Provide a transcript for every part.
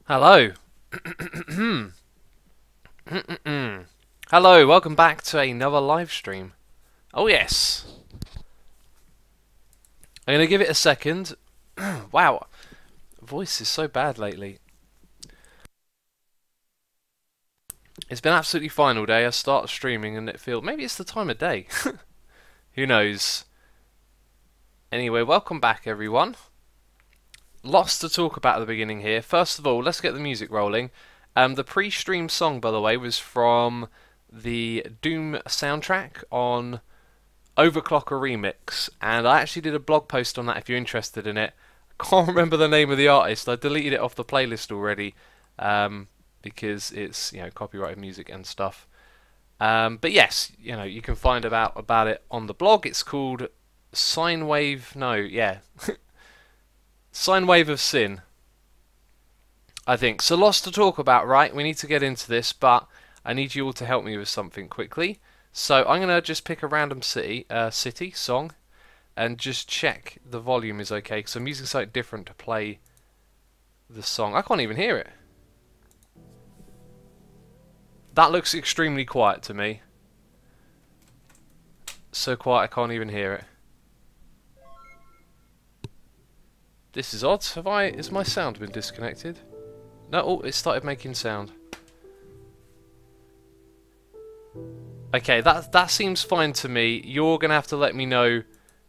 Hello. Hello, welcome back to another live stream. Oh yes. I'm going to give it a second. Wow, voice is so bad lately. It's been absolutely fine all day. I start streaming and it feels... Maybe it's the time of day. Who knows? Anyway, welcome back everyone. Lots to talk about at the beginning here. First of all, let's get the music rolling. The pre-stream song, by the way, was from the Doom soundtrack on Overclocker Remix, and I actually did a blog post on that if you're interested in it. I can't remember the name of the artist. I deleted it off the playlist already because it's, you know, copyrighted music and stuff. But yes, you know, you can find about it on the blog. It's called Sine Wave. No, yeah, Sine Wave of Sin, I think. So lots to talk about, right? We need to get into this, but I need you all to help me with something quickly. So I'm going to just pick a random city song and just check the volume is okay, because I'm using something different to play the song. I can't even hear it. That looks extremely quiet to me. So quiet I can't even hear it. This is odd. Has my sound been disconnected? No, oh, it started making sound. Okay, that seems fine to me. You're going to have to let me know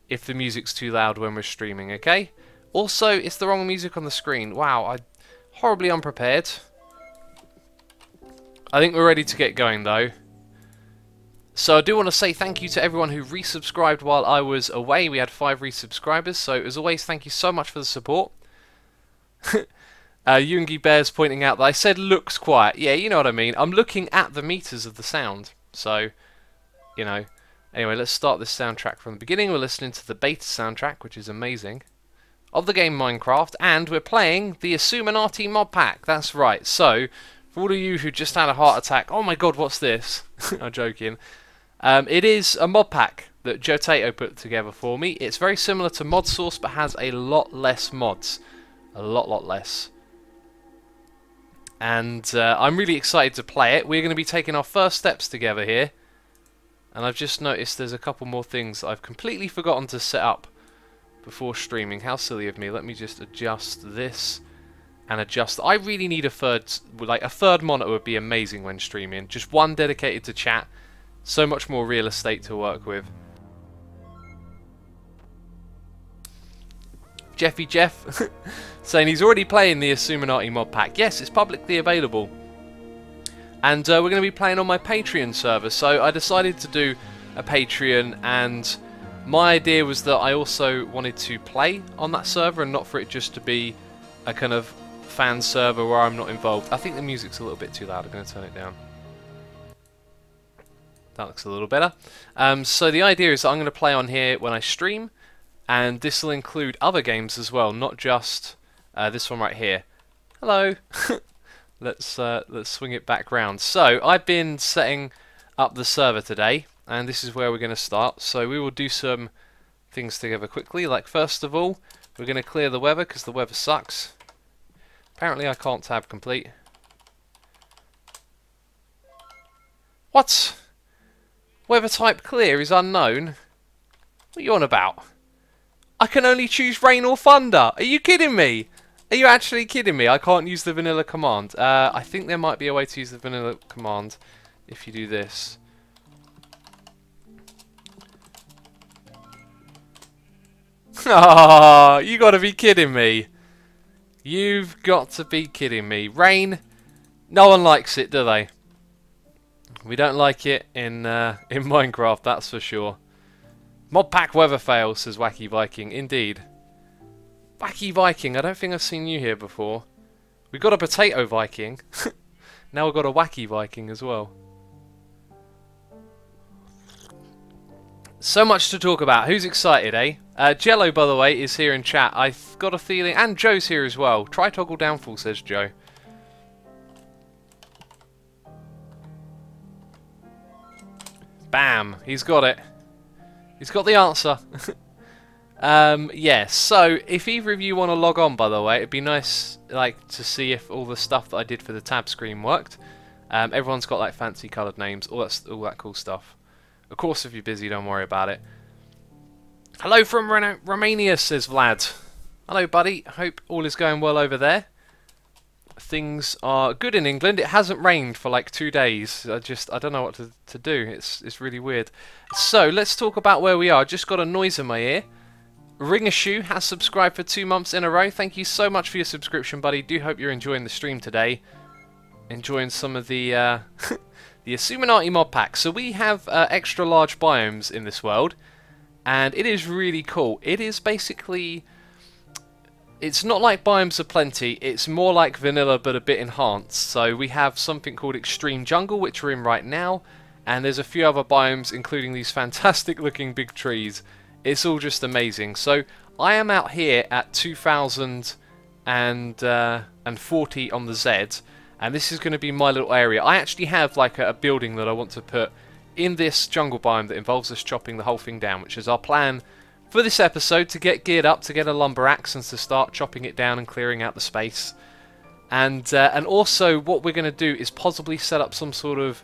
if the music's too loud when we're streaming, okay? Also, it's the wrong music on the screen. Wow, I'm horribly unprepared. I think we're ready to get going, though. So I do want to say thank you to everyone who resubscribed while I was away. We had 5 resubscribers, so as always, thank you so much for the support. Yungi Bear's pointing out that I said looks quiet. Yeah, you know what I mean. I'm looking at the meters of the sound. So, you know. Anyway, let's start this soundtrack from the beginning. We're listening to the beta soundtrack, which is amazing, of the game Minecraft, and we're playing the Xisuminati Modpack. That's right. So, for all of you who just had a heart attack, oh my god, what's this? I'm joking. It is a mod pack that Jotato put together for me. It's very similar to Mod Source, but has a lot less mods. A lot less. And I'm really excited to play it. We're going to be taking our first steps together here. And I've just noticed there's a couple more things I've completely forgotten to set up before streaming. How silly of me. Let me just adjust this and adjust. I really need a third monitor would be amazing when streaming. Just one dedicated to chat. So much more real estate to work with. Jeffy Jeff saying he's already playing the Xisuminati mod pack. Yes, it's publicly available. And we're going to be playing on my Patreon server. So I decided to do a Patreon, and my idea was that I also wanted to play on that server and not for it just to be a kind of fan server where I'm not involved. I think the music's a little bit too loud. I'm going to turn it down. That looks a little better. So the idea is that I'm going to play on here when I stream, and this will include other games as well, not just this one right here. Hello. Let's swing it back round. So I've been setting up the server today, and this is where we're going to start. So we will do some things together quickly. Like, first of all, we're going to clear the weather because the weather sucks. Apparently I can't tab complete. What? Weather type clear is unknown? What are you on about? I can only choose rain or thunder. Are you kidding me? Are you actually kidding me? I can't use the vanilla command. I think there might be a way to use the vanilla command if you do this. Ah, you gotta be kidding me. You've got to be kidding me. Rain, no one likes it, do they? We don't like it in Minecraft, that's for sure. Modpack weather fail, says Wacky Viking. Indeed. Wacky Viking, I don't think I've seen you here before. We've got a Potato Viking. Now we've got a Wacky Viking as well. So much to talk about. Who's excited, eh? Jello, by the way, is here in chat. I've got a feeling... And Joe's here as well. Try toggle downfall, says Joe. Bam! He's got it. He's got the answer. Yeah, so if either of you want to log on, by the way, it'd be nice like to see if all the stuff that I did for the tab screen worked. Everyone's got like fancy coloured names, all that cool stuff. Of course, if you're busy, don't worry about it. Hello from Romania, says Vlad. Hello, buddy. Hope all is going well over there. Things are good in England. It hasn't rained for like 2 days. I don't know what to do. It's really weird. So let's talk about where we are. I just got a noise in my ear. Ringashoe has subscribed for 2 months in a row. Thank you so much for your subscription, buddy. Do hope you're enjoying the stream today. Enjoying some of the the Xisuminati Modpack. So we have extra large biomes in this world, and it is really cool. It is basically, it's not like Biomes of Plenty, it's more like vanilla but a bit enhanced. So we have something called Extreme Jungle, which we're in right now, and there's a few other biomes, including these fantastic looking big trees. It's all just amazing. So I am out here at 2040 on the Z, and this is going to be my little area. I actually have like a building that I want to put in this jungle biome that involves us chopping the whole thing down, which is our plan for this episode, to get geared up, to get a lumber axe and to start chopping it down and clearing out the space. And also what we're going to do is possibly set up some sort of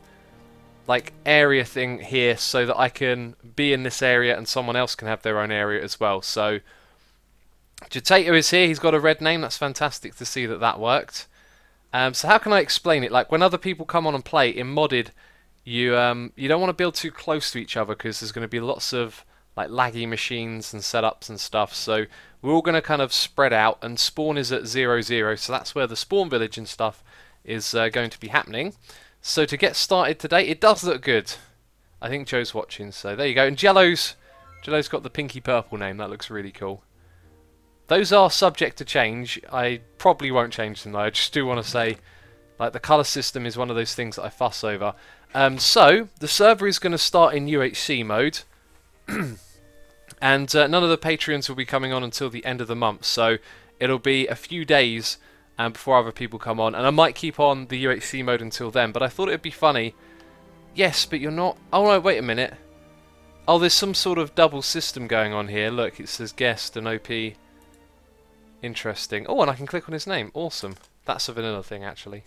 like area thing here so that I can be in this area and someone else can have their own area as well. So Jatato is here. He's got a red name. That's fantastic to see that that worked. So how can I explain it? Like when other people come on and play in modded, you don't want to build too close to each other because there's going to be lots of like laggy machines and setups and stuff. So we're all going to kind of spread out, and spawn is at 0, so that's where the spawn village and stuff is going to be happening. So to get started today, it does look good. I think Joe's watching, so there you go. And Jello's got the pinky purple name. That looks really cool. Those are subject to change. I probably won't change them though. I just do want to say, like, the colour system is one of those things that I fuss over. So the server is going to start in UHC mode, and none of the Patreons will be coming on until the end of the month. So it'll be a few days before other people come on, and I might keep on the UHC mode until then. But I thought it'd be funny. Yes, but you're not. Oh no, wait a minute. Oh, there's some sort of double system going on here. Look, it says guest and OP. Interesting. Oh, and I can click on his name. Awesome. That's a vanilla thing, actually.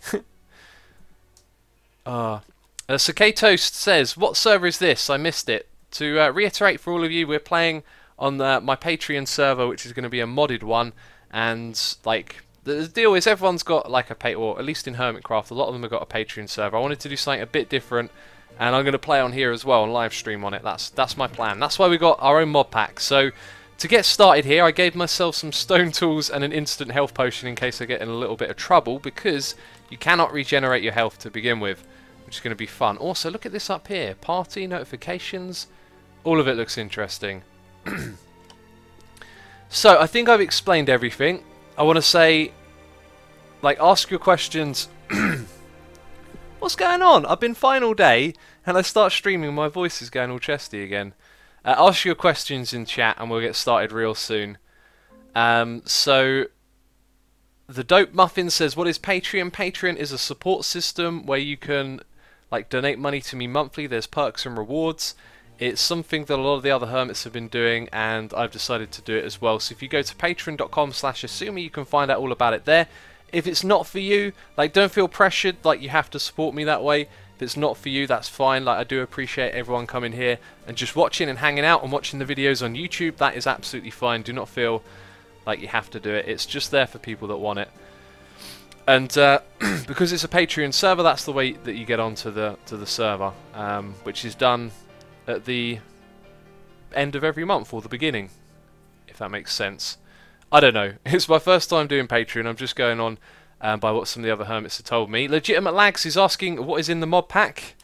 Sakay Toast says, what server is this? I missed it. To reiterate for all of you, we're playing on my Patreon server, which is going to be a modded one. And, like, the deal is everyone's got, like, or at least in Hermitcraft, a lot of them have got a Patreon server. I wanted to do something a bit different, and I'm going to play on here as well and live stream on it. That's my plan. That's why we got our own mod pack. So to get started here, I gave myself some stone tools and an instant health potion in case I get in a little bit of trouble, because you cannot regenerate your health to begin with, which is going to be fun. Also, look at this up here. Party, notifications, all of it looks interesting. So, I think I've explained everything. I want to say, like, ask your questions. What's going on? I've been fine all day, and I start streaming, my voice is going all chesty again. Ask your questions in chat, and we'll get started real soon. So, the Dope Muffin says, what is Patreon? Patreon is a support system where you can, like, donate money to me monthly. There's perks and rewards. It's something that a lot of the other hermits have been doing, and I've decided to do it as well. So if you go to patreon.com/Xisumi, you can find out all about it there. If it's not for you, like, don't feel pressured, like, you have to support me that way. If it's not for you, that's fine. Like, I do appreciate everyone coming here and just watching and hanging out and watching the videos on YouTube. That is absolutely fine. Do not feel like you have to do it. It's just there for people that want it. And because it's a Patreon server, that's the way that you get onto the server, which is done at the end of every month or the beginning, if that makes sense. I don't know. It's my first time doing Patreon. I'm just going on by what some of the other hermits have told me. Legitimate Lags is asking what is in the mod pack.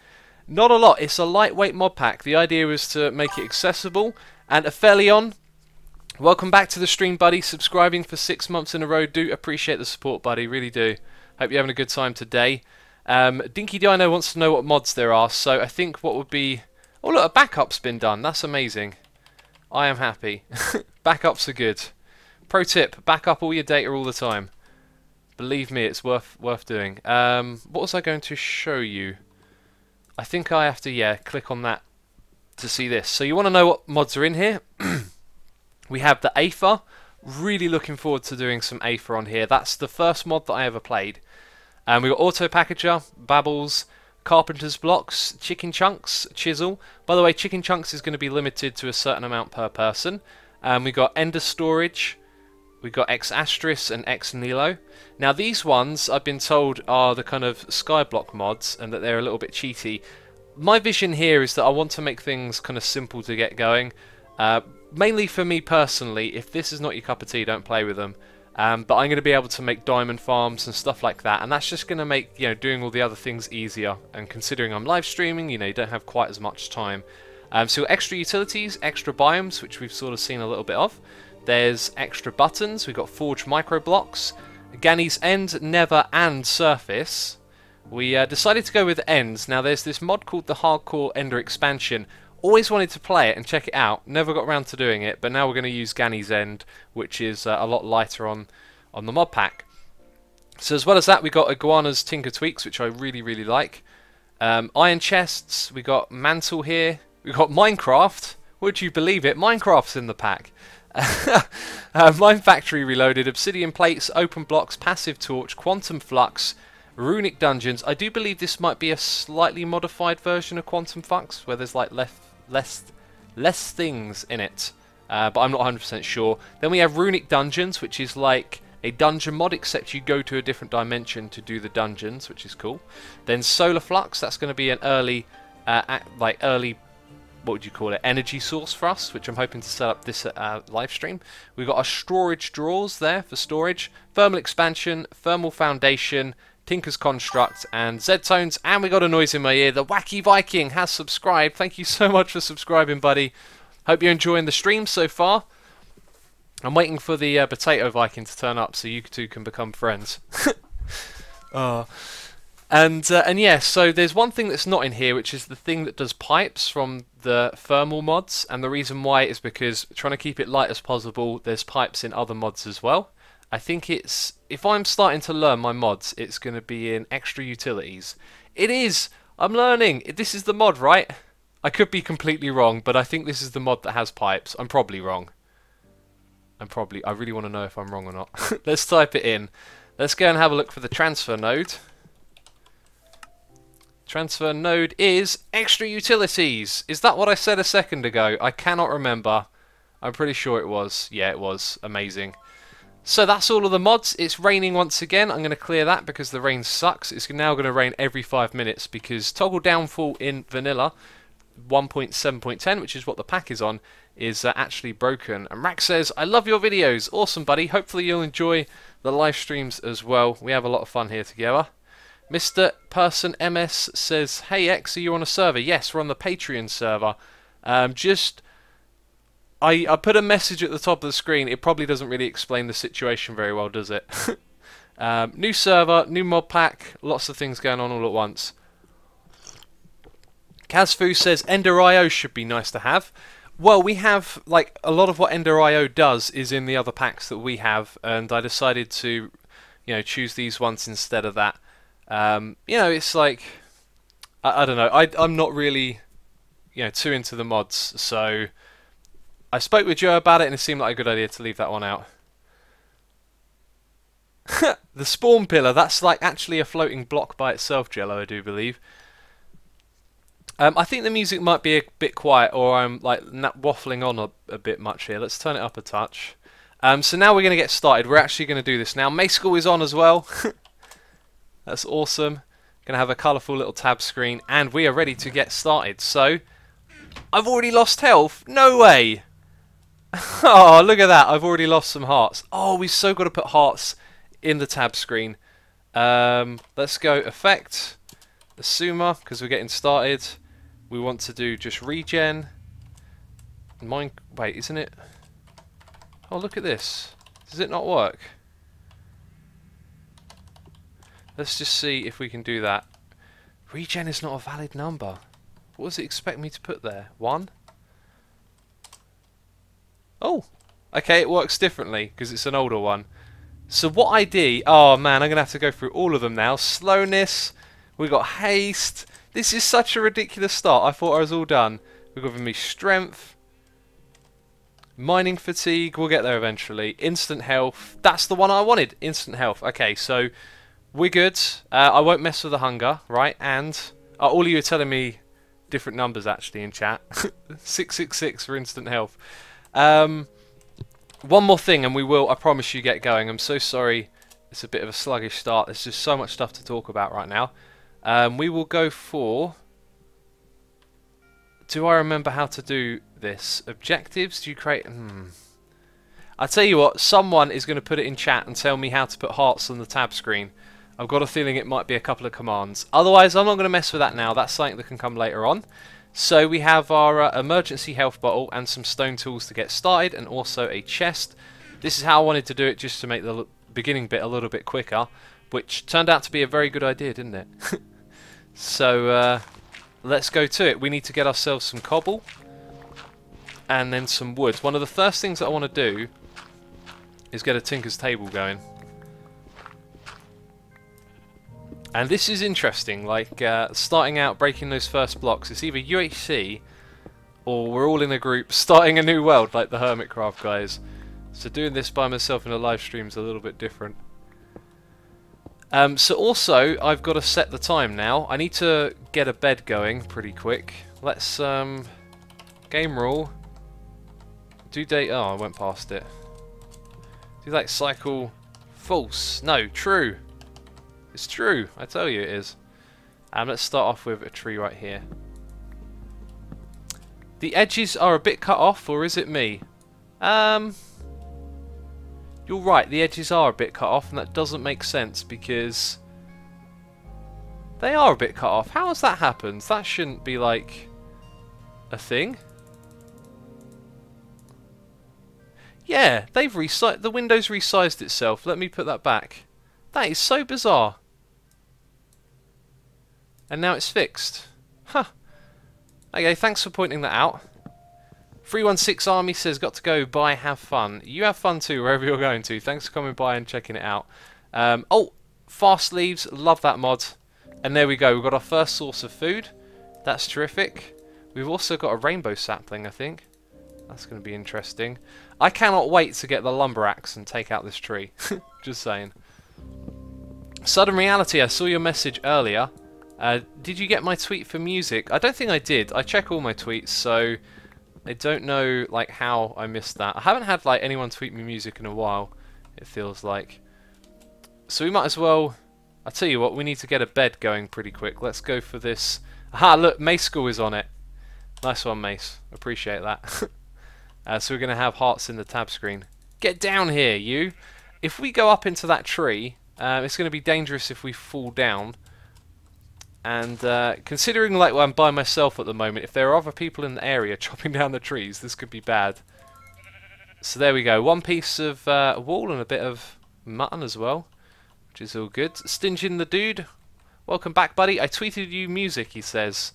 Not a lot. It's a lightweight mod pack. The idea was to make it accessible. And Aphelion, welcome back to the stream, buddy. Subscribing for 6 months in a row. Do appreciate the support, buddy. Really do. Hope you're having a good time today. Dinky Dino wants to know what mods there are. So I think what would be... Oh, look, a backup's been done. That's amazing. I am happy. Backups are good. Pro tip, back up all your data all the time. Believe me, it's worth doing. What was I going to show you? I think I have to, yeah, click on that to see this. So you want to know what mods are in here? We have the Aether. Really looking forward to doing some Aether on here. That's the first mod that I ever played. We got Auto Packager, Babbles, Carpenter's Blocks, Chicken Chunks, Chisel. By the way, Chicken Chunks is going to be limited to a certain amount per person. We got Ender Storage. We got X Astris and X Nilo. Now these ones I've been told are the kind of Skyblock mods and that they're a little bit cheaty. My vision here is that I want to make things kind of simple to get going. Mainly for me personally, if this is not your cup of tea, don't play with them. But I'm going to be able to make diamond farms and stuff like that, and that's just going to make, you know, doing all the other things easier. And considering I'm live streaming, you know, you don't have quite as much time. So extra utilities, extra biomes, which we've sort of seen a little bit of. There's extra buttons. We've got Forge Micro Blocks, Gani's End, Nether, and Surface. We decided to go with Ends. Now there's this mod called the Hardcore Ender Expansion. Always wanted to play it and check it out. Never got around to doing it, but now we're going to use Gani's End, which is a lot lighter on the mod pack. So as well as that, we got Iguana's Tinker Tweaks, which I really like. Iron chests. We got Mantle here. We got Minecraft. Would you believe it? Minecraft's in the pack. Mine Factory Reloaded, Obsidian Plates, Open Blocks, Passive Torch, Quantum Flux, Runic Dungeons. I do believe this might be a slightly modified version of Quantum Flux, where there's like less things in it, but I'm not 100% sure. Then we have Runic Dungeons, which is like a dungeon mod, except you go to a different dimension to do the dungeons, which is cool. Then Solar Flux, that's going to be an early, what would you call it, energy source for us, which I'm hoping to set up this live stream. We've got our storage drawers there for storage, Thermal Expansion, Thermal Foundation, Tinker's Construct, and Z-Tones, and we got a noise in my ear. The Wacky Viking has subscribed. Thank you so much for subscribing, buddy. Hope you're enjoying the stream so far. I'm waiting for the Potato Viking to turn up so you two can become friends. And yeah, so there's one thing that's not in here, which is the thing that does pipes from the thermal mods, and the reason why is because trying to keep it light as possible, there's pipes in other mods as well. I think it's, if I'm starting to learn my mods, it's going to be in extra utilities. It is! I'm learning! This is the mod, right? I could be completely wrong, but I think this is the mod that has pipes. I'm probably wrong. I really want to know if I'm wrong or not. Let's type it in. Let's go and have a look for the transfer node. Transfer node is extra utilities. Is that what I said a second ago? I cannot remember. I'm pretty sure it was. Yeah, it was. Amazing. So that's all of the mods. It's raining once again. I'm going to clear that because the rain sucks. It's now going to rain every 5 minutes because toggle downfall in vanilla 1.7.10, which is what the pack is on, is actually broken. And Rack says, I love your videos. Awesome, buddy. Hopefully you'll enjoy the live streams as well. We have a lot of fun here together. Mr. Person MS says, hey X, are you on a server? Yes, we're on the Patreon server. I put a message at the top of the screen. It probably doesn't really explain the situation very well, does it? New server, new mod pack, lots of things going on all at once. Kazfu says Ender.io should be nice to have. Well, we have, like, a lot of what Ender.io does is in the other packs that we have, and I decided to, you know, choose these ones instead of that. You know, it's like, I don't know, I'm not really, you know, too into the mods, so I spoke with Joe about it and it seemed like a good idea to leave that one out. The spawn pillar, that's like actually a floating block by itself, Jello, I do believe. I think the music might be a bit quiet, or I'm like waffling on a bit much here. Let's turn it up a touch. So now we're going to get started. We're actually going to do this now. May School is on as well. That's awesome. Going to have a colourful little tab screen, and we are ready to get started. So, I've already lost health. No way. Oh, look at that. I've already lost some hearts. Oh, we've so got to put hearts in the tab screen. Let's go Effect, Asuma, because we're getting started. We want to do just regen. Wait, isn't it? Oh, look at this. Does it not work? Let's just see if we can do that. Regen is not a valid number. What does it expect me to put there? 1? Oh, okay, it works differently because it's an older one. So what I did... Oh man, I'm going to have to go through all of them now. Slowness. We got haste. This is such a ridiculous start. I thought I was all done. We've given me strength. Mining fatigue, we'll get there eventually. Instant health, that's the one I wanted. Instant health. Okay, so we're good. I won't mess with the hunger, right? And all of you are telling me different numbers actually in chat. 666 for instant health. One more thing and we will, I promise you, get going. I'm so sorry it's a bit of a sluggish start. There's just so much stuff to talk about right now. We will go for... Do I remember how to do this? Objectives? Do you create... I'll tell you what, someone is going to put it in chat and tell me how to put hearts on the tab screen. I've got a feeling it might be a couple of commands. Otherwise, I'm not going to mess with that now. That's something that can come later on. So we have our emergency health bottle and some stone tools to get started, and also a chest. This is how I wanted to do it, just to make the beginning bit a little bit quicker, which turned out to be a very good idea, didn't it? So let's go to it. We need to get ourselves some cobble and then some wood. One of the first things that I want to do is get a tinker's table going. And this is interesting, like starting out, breaking those first blocks. It's either UHC or we're all in a group starting a new world like the Hermitcraft guys. So doing this by myself in a live stream is a little bit different. So also, I've got to set the time now. I need to get a bed going pretty quick. Let's, game rule. Do date, oh, I went past it. Do that cycle, false, no, true. It's true, I tell you it is. Let's start off with a tree right here. The edges are a bit cut off, or is it me? You're right, the edges are a bit cut off, and that doesn't make sense because they are a bit cut off. How has that happened? That shouldn't be like a thing. Yeah, they've resized, the window's resized itself. Let me put that back. That is so bizarre. And now it's fixed. Huh. Okay, thanks for pointing that out. 316 Army says, got to go, bye, have fun. You have fun too, wherever you're going to. Thanks for coming by and checking it out. Oh, fast leaves, love that mod. And there we go, we've got our first source of food. That's terrific. We've also got a rainbow sapling, I think. That's going to be interesting. I cannot wait to get the lumber axe and take out this tree. Just saying. Sudden Reality, I saw your message earlier. Did you get my tweet for music? I don't think I did. I check all my tweets, so I don't know like how I missed that. I haven't had like anyone tweet me music in a while, it feels like. So we might as well... I'll tell you what, we need to get a bed going pretty quick. Let's go for this. Aha, look, Mace School is on it. Nice one, Mace. Appreciate that. So we're going to have hearts in the tab screen. Get down here, you! If we go up into that tree, it's going to be dangerous if we fall down. And considering like I'm by myself at the moment, if there are other people in the area chopping down the trees, this could be bad. So there we go. One piece of wall and a bit of mutton as well, which is all good. Stingin the dude, welcome back, buddy. I tweeted you music, he says.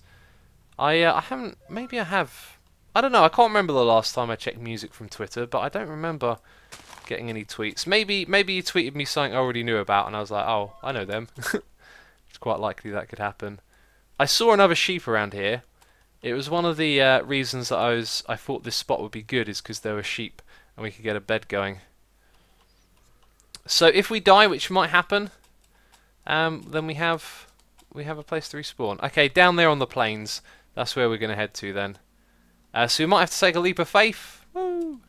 I haven't. Maybe I have. I don't know. I can't remember the last time I checked music from Twitter, but I don't remember getting any tweets. Maybe you tweeted me something I already knew about, and I was like, oh, I know them. It's quite likely that could happen. I saw another sheep around here. It was one of the reasons that I thought this spot would be good, is because there were sheep and we could get a bed going. So if we die, which might happen, then we have a place to respawn. Okay, down there on the plains, that's where we're going to head to then. So we might have to take a leap of faith. Woo!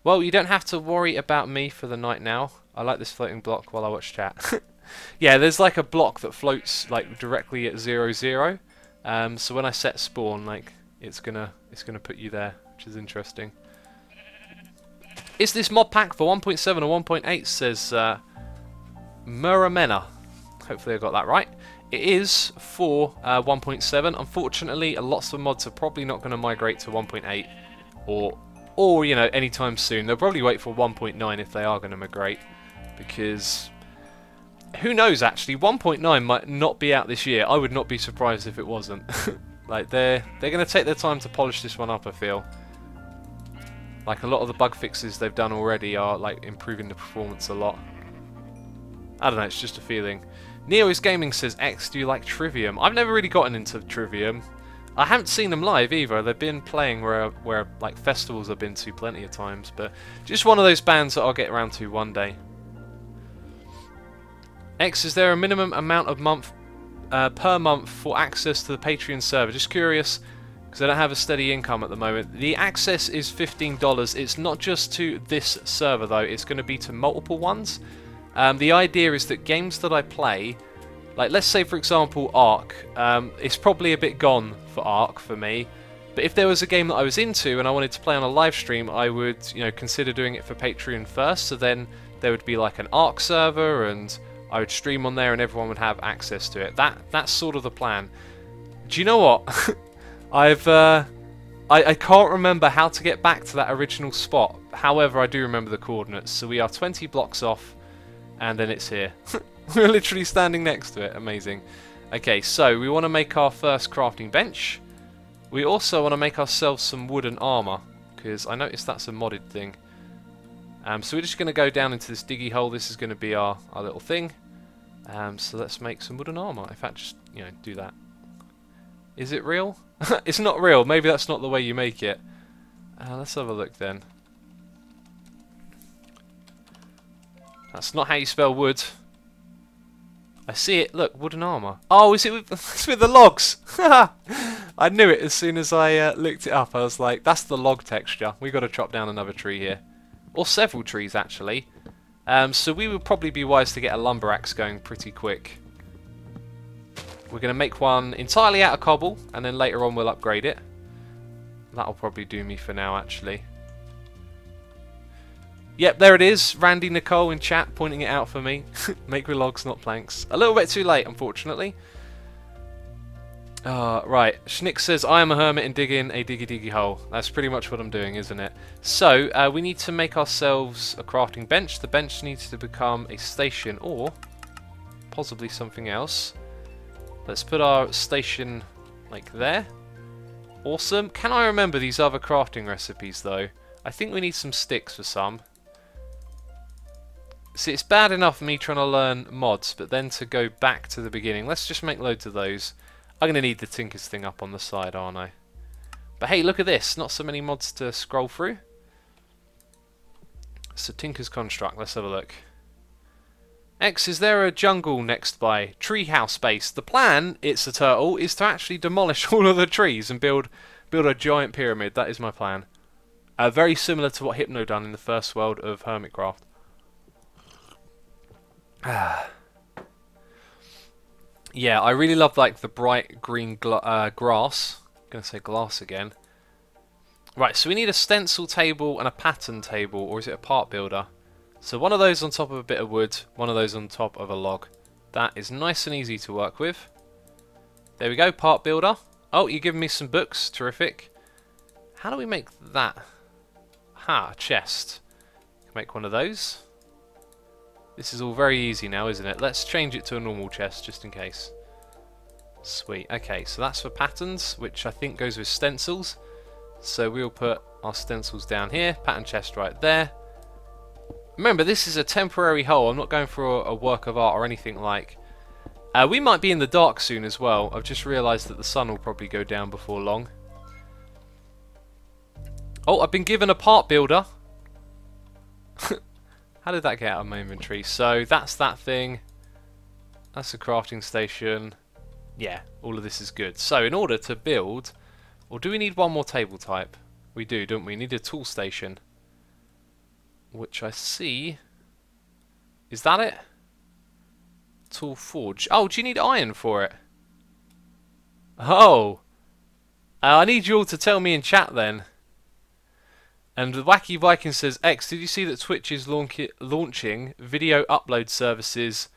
Well, you don't have to worry about me for the night now. I like this floating block while I watch chat. Yeah, there's like a block that floats like directly at 0, 0. So when I set spawn, like it's gonna put you there, which is interesting. Is this mod pack for 1.7 or 1.8? Says Muramena. Hopefully I got that right. It is for 1.7. Unfortunately, lots of mods are probably not going to migrate to 1.8 or you know, anytime soon. They'll probably wait for 1.9 if they are going to migrate, because who knows, actually 1.9 might not be out this year. I would not be surprised if it wasn't. Like they're going to take their time to polish this one up, I feel. Like a lot of the bug fixes they've done already are like improving the performance a lot. I don't know, it's just a feeling. Neo's Gaming says, X, do you like Trivium? I've never really gotten into Trivium. I haven't seen them live either. They've been playing where like festivals I've been to plenty of times, but just one of those bands that I'll get around to one day. X, is there a minimum amount of per month for access to the Patreon server? Just curious, because I don't have a steady income at the moment. The access is $15. It's not just to this server though, it's going to be to multiple ones. The idea is that games that I play, like let's say for example Ark, it's probably a bit gone for Ark for me, but if there was a game that I was into and I wanted to play on a live stream, I would, you know, consider doing it for Patreon first, so then there would be like an Ark server and I would stream on there and everyone would have access to it. That's sort of the plan. Do you know what? I can't remember how to get back to that original spot. However, I do remember the coordinates. So we are 20 blocks off and then it's here. We're literally standing next to it. Amazing. Okay, so we want to make our first crafting bench. We also want to make ourselves some wooden armor, because I noticed that's a modded thing. So we're just going to go down into this diggy hole. This is going to be our little thing. So let's make some wooden armor. In fact, just, you know, do that. Is it real? It's not real. Maybe that's not the way you make it. Let's have a look then. That's not how you spell wood. I see it. Look, wooden armor. Oh, is it with, it's with the logs? I knew it as soon as I looked it up. I was like, that's the log texture. We've got to chop down another tree here. Or several trees, actually. So we would probably be wise to get a lumber axe going pretty quick. We're going to make one entirely out of cobble, and then later on we'll upgrade it. That'll probably do me for now, actually. Yep, there it is. Randy Nicole in chat pointing it out for me. Make with logs, not planks. A little bit too late, unfortunately. Right, Schnick says, I am a hermit and dig in a diggy hole. That's pretty much what I'm doing, isn't it? So, we need to make ourselves a crafting bench. The bench needs to become a station, or possibly something else. Let's put our station like there. Awesome. Can I remember these other crafting recipes, though? I think we need some sticks for some. See, it's bad enough me trying to learn mods, but then to go back to the beginning. Let's just make loads of those. I'm going to need the Tinker's thing up on the side, aren't I? But hey, look at this. Not so many mods to scroll through. So Tinker's Construct. Let's have a look. X, is there a jungle next by? Treehouse base. The plan, it's a turtle, is to actually demolish all of the trees and build a giant pyramid. That is my plan. Very similar to what Hypno done in the first world of Hermitcraft. Yeah, I really love like the bright green grass. I'm going to say glass again. Right, so we need a stencil table and a pattern table, or is it a part builder? So one of those on top of a bit of wood, one of those on top of a log. That is nice and easy to work with. There we go, part builder. Oh, you're giving me some books. Terrific. How do we make that? Ha, chest. Make one of those. This is all very easy now, isn't it? Let's change it to a normal chest, just in case. Sweet. Okay, so that's for patterns, which I think goes with stencils. So we'll put our stencils down here. Pattern chest right there. Remember, this is a temporary hole. I'm not going for a work of art or anything like. We might be in the dark soon as well. I've just realised that the sun will probably go down before long. Oh, I've been given a part builder. How did that get out of my inventory? So that's that thing. That's a crafting station. Yeah, all of this is good. So in order to build, or do we need one more table type? We do, don't we? We need a tool station. Which I see. Is that it? Tool forge. Oh, do you need iron for it? Oh. I need you all to tell me in chat then. And the Wacky Viking says, X, did you see that Twitch is launching video upload services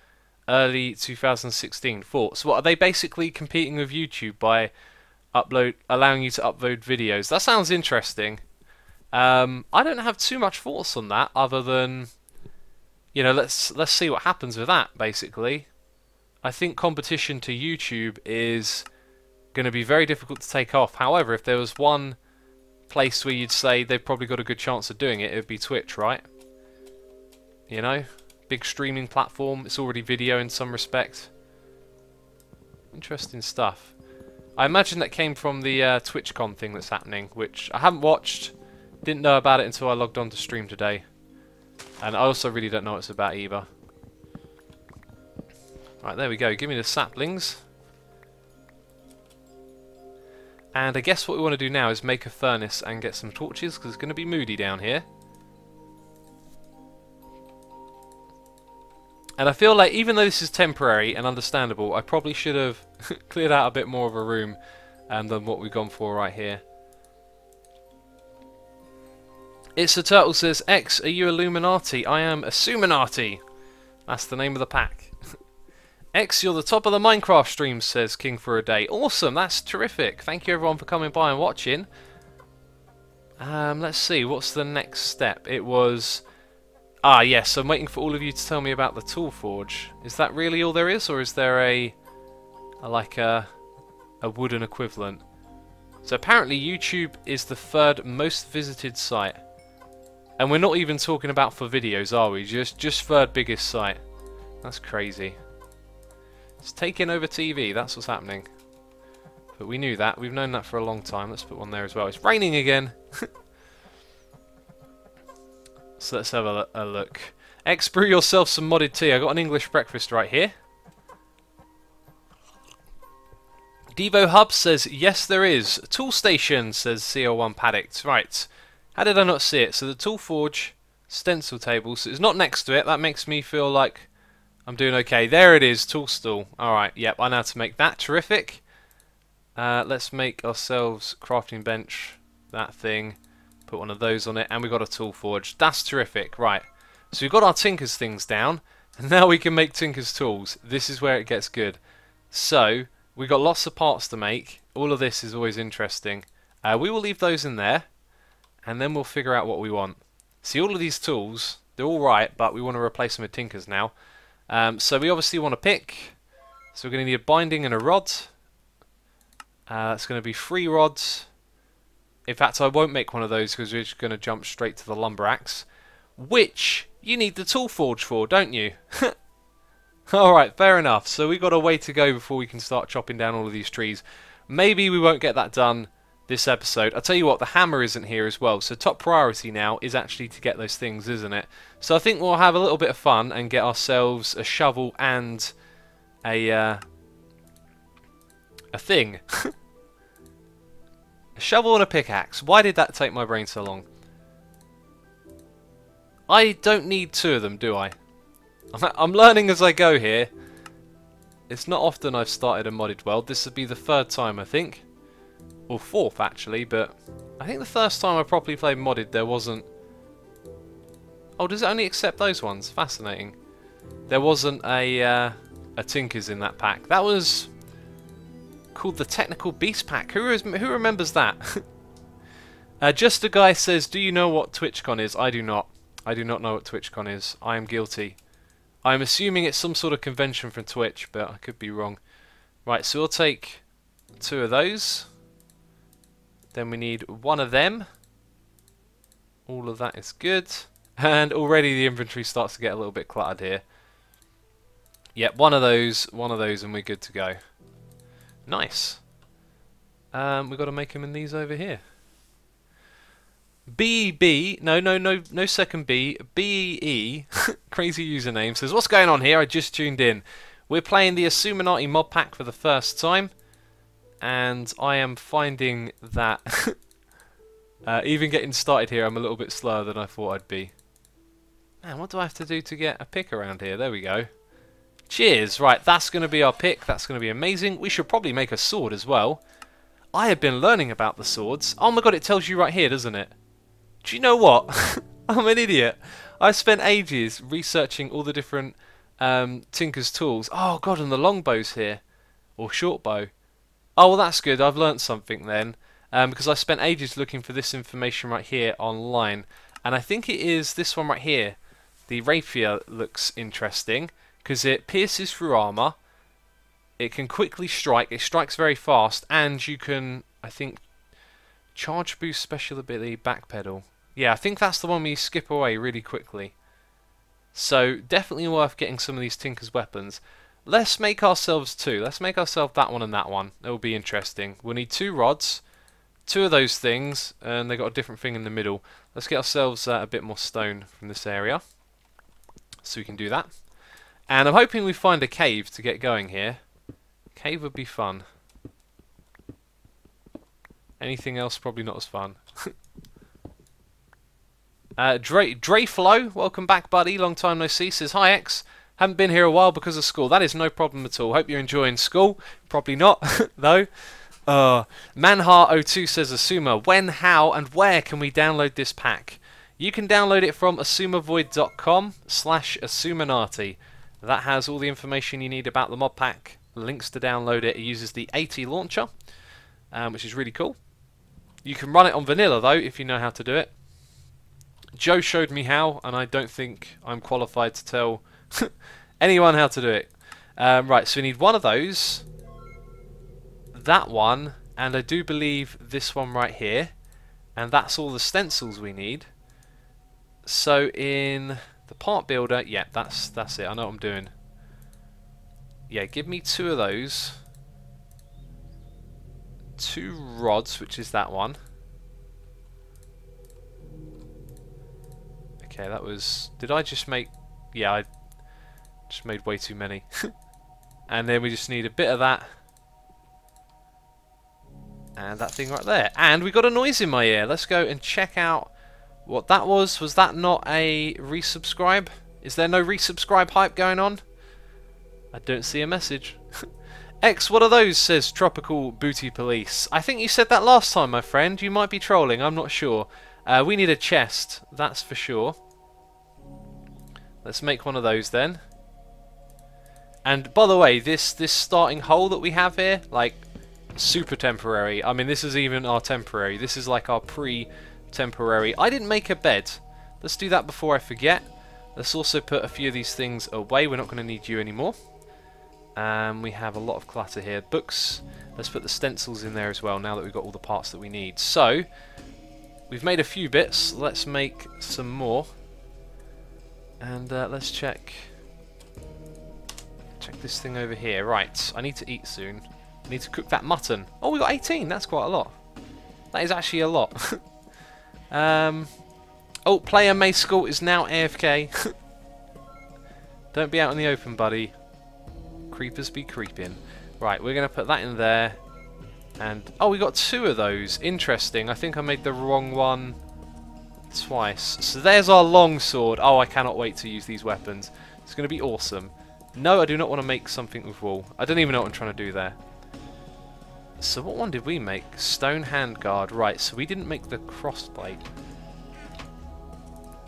early 2016? Thoughts? What, are they basically competing with YouTube by allowing you to upload videos? That sounds interesting. I don't have too much thoughts on that, other than, you know, let's see what happens with that, basically. I think competition to YouTube is going to be very difficult to take off. However, if there was one place where you'd say they've probably got a good chance of doing it, it would be Twitch, right? You know, big streaming platform. It's already video in some respect. Interesting stuff. I imagine that came from the TwitchCon thing that's happening, which I haven't watched. Didn't know about it until I logged on to stream today. And I also really don't know what it's about either. Right, there we go. Give me the saplings. And I guess what we want to do now is make a furnace and get some torches, because it's going to be moody down here. And I feel like even though this is temporary and understandable, I probably should have cleared out a bit more of a room than what we've gone for right here. It's the Turtle says, X, are you Illuminati? I am Xisuminati. That's the name of the pack. X, you're the top of the Minecraft stream, says King for a Day. Awesome, that's terrific. Thank you everyone for coming by and watching. Let's see, what's the next step? It was... Ah, yes, I'm waiting for all of you to tell me about the tool forge. Is that really all there is, or is there a wooden equivalent? So apparently YouTube is the 3rd most visited site. And we're not even talking about for videos, are we? Just 3rd biggest site. That's crazy. It's taking over TV, that's what's happening. But we knew that, we've known that for a long time. Let's put one there as well. It's raining again! So let's have a look. X, brew yourself some modded tea. I got an English breakfast right here. Devo Hub says, yes there is. Tool station, says CO1 Paddock. Right. How did I not see it? So the tool forge, stencil table. So it's not next to it. That makes me feel like I'm doing okay. There it is, tool stool. Alright, yep, I know how to make that. Terrific. Let's make ourselves crafting bench. That thing. Put one of those on it, and we've got a tool forge. That's terrific. Right, so we've got our Tinker's things down, and now we can make Tinker's tools. This is where it gets good. So, we've got lots of parts to make. All of this is always interesting. We will leave those in there, and then we'll figure out what we want. See, all of these tools, they're all right, but we want to replace them with Tinker's now. So we obviously want a pick. So we're going to need a binding and a rod. That's going to be 3 rods. In fact, I won't make one of those because we're just going to jump straight to the lumber axe, which you need the tool forge for, don't you? Alright, fair enough. So we've got a way to go before we can start chopping down all of these trees. Maybe we won't get that done this episode. I'll tell you what, the hammer isn't here as well, so top priority now is actually to get those things, isn't it? So I think we'll have a little bit of fun and get ourselves a shovel and a thing. A shovel and a pickaxe. Why did that take my brain so long? I don't need 2 of them, do I? I'm learning as I go here. It's not often I've started a modded world. This would be the 3rd time, I think. Or 4th, actually, but I think the first time I properly played modded there wasn't... Oh, does it only accept those ones? Fascinating. There wasn't a Tinker's in that pack. That was... called the Technical Beast Pack. Who remembers that? Just a Guy says, do you know what TwitchCon is? I do not. I do not know what TwitchCon is. I am guilty. I'm assuming it's some sort of convention from Twitch, but I could be wrong. Right, so we'll take 2 of those. Then we need 1 of them. All of that is good. And already the inventory starts to get a little bit cluttered here. Yep, one of those, and we're good to go. Nice. We've got to make them in these over here. No second B. BE, crazy username, says, what's going on here? I just tuned in. We're playing the Xisuminati Modpack for the first time, and I am finding that even getting started here, I'm a little bit slower than I thought I'd be. Man, what do I have to do to get a pick around here? There we go. Cheers. Right, that's going to be our pick. That's going to be amazing. We should probably make a sword as well. I have been learning about the swords. Oh my god, it tells you right here, doesn't it? Do you know what? I'm an idiot. I spent ages researching all the different Tinker's tools. Oh god, and the longbow's here. Or short bow. Oh, well that's good. I've learnt something then. Because I spent ages looking for this information right here online. And I think it is this one right here. The rapier looks interesting. Because it pierces through armour, it can quickly strike, it strikes very fast, and you can, I think, charge boost special ability backpedal. Yeah, I think that's the one where you skip away really quickly. So, definitely worth getting some of these Tinker's weapons. Let's make ourselves 2. Let's make ourselves that one and that one. It will be interesting. We'll need 2 rods, 2 of those things, and they got a different thing in the middle. Let's get ourselves a bit more stone from this area, so we can do that. And I'm hoping we find a cave to get going here. Cave would be fun. Anything else, probably not as fun. Drayflow, welcome back, buddy. Long time no see. Says, hi, X. Haven't been here a while because of school. That is no problem at all. Hope you're enjoying school. Probably not, though. Manhar02 says, Asuma, when, how, and where can we download this pack? You can download it from asumavoid.com/Xisuminati. That has all the information you need about the mod pack. Links to download it. It uses the AT launcher, which is really cool. You can run it on vanilla, though, if you know how to do it. Joe showed me how, and I don't think I'm qualified to tell anyone how to do it. Right, so we need one of those, that one, and I do believe this one right here, and that's all the stencils we need. So in the part builder, yeah, that's it. I know what I'm doing. Yeah, give me 2 of those, 2 rods, which is that one. Okay, that was... Did I just make... Yeah, I just made way too many. And then we just need a bit of that. And that thing right there. And we got a noise in my ear. Let's go and check out what that was. Was that not a resubscribe? Is there no resubscribe hype going on? I don't see a message. X, what are those? Says Tropical Booty Police. I think you said that last time, my friend. You might be trolling. I'm not sure. We need a chest. That's for sure. Let's make one of those then. And by the way, this starting hole that we have here, like, super temporary. I mean, this is even our temporary. This is like our pre-temporary. I didn't make a bed. Let's do that before I forget. Let's also put a few of these things away. We're not going to need you anymore. We have a lot of clutter here. Books. Let's put the stencils in there as well, now that we've got all the parts that we need. So, we've made a few bits. Let's make some more. And let's check this thing over here. Right, I need to eat soon. I need to cook that mutton. Oh, we got 18. That's quite a lot. That is actually a lot. Oh, player May School is now AFK. Don't be out in the open, buddy. Creepers be creeping. Right, we're going to put that in there. And oh, we got 2 of those. Interesting. I think I made the wrong one twice. So there's our long sword. Oh, I cannot wait to use these weapons. It's going to be awesome. No, I do not want to make something with wool. I don't even know what I'm trying to do there. So what one did we make? Stone handguard. Right, so we didn't make the crossplate.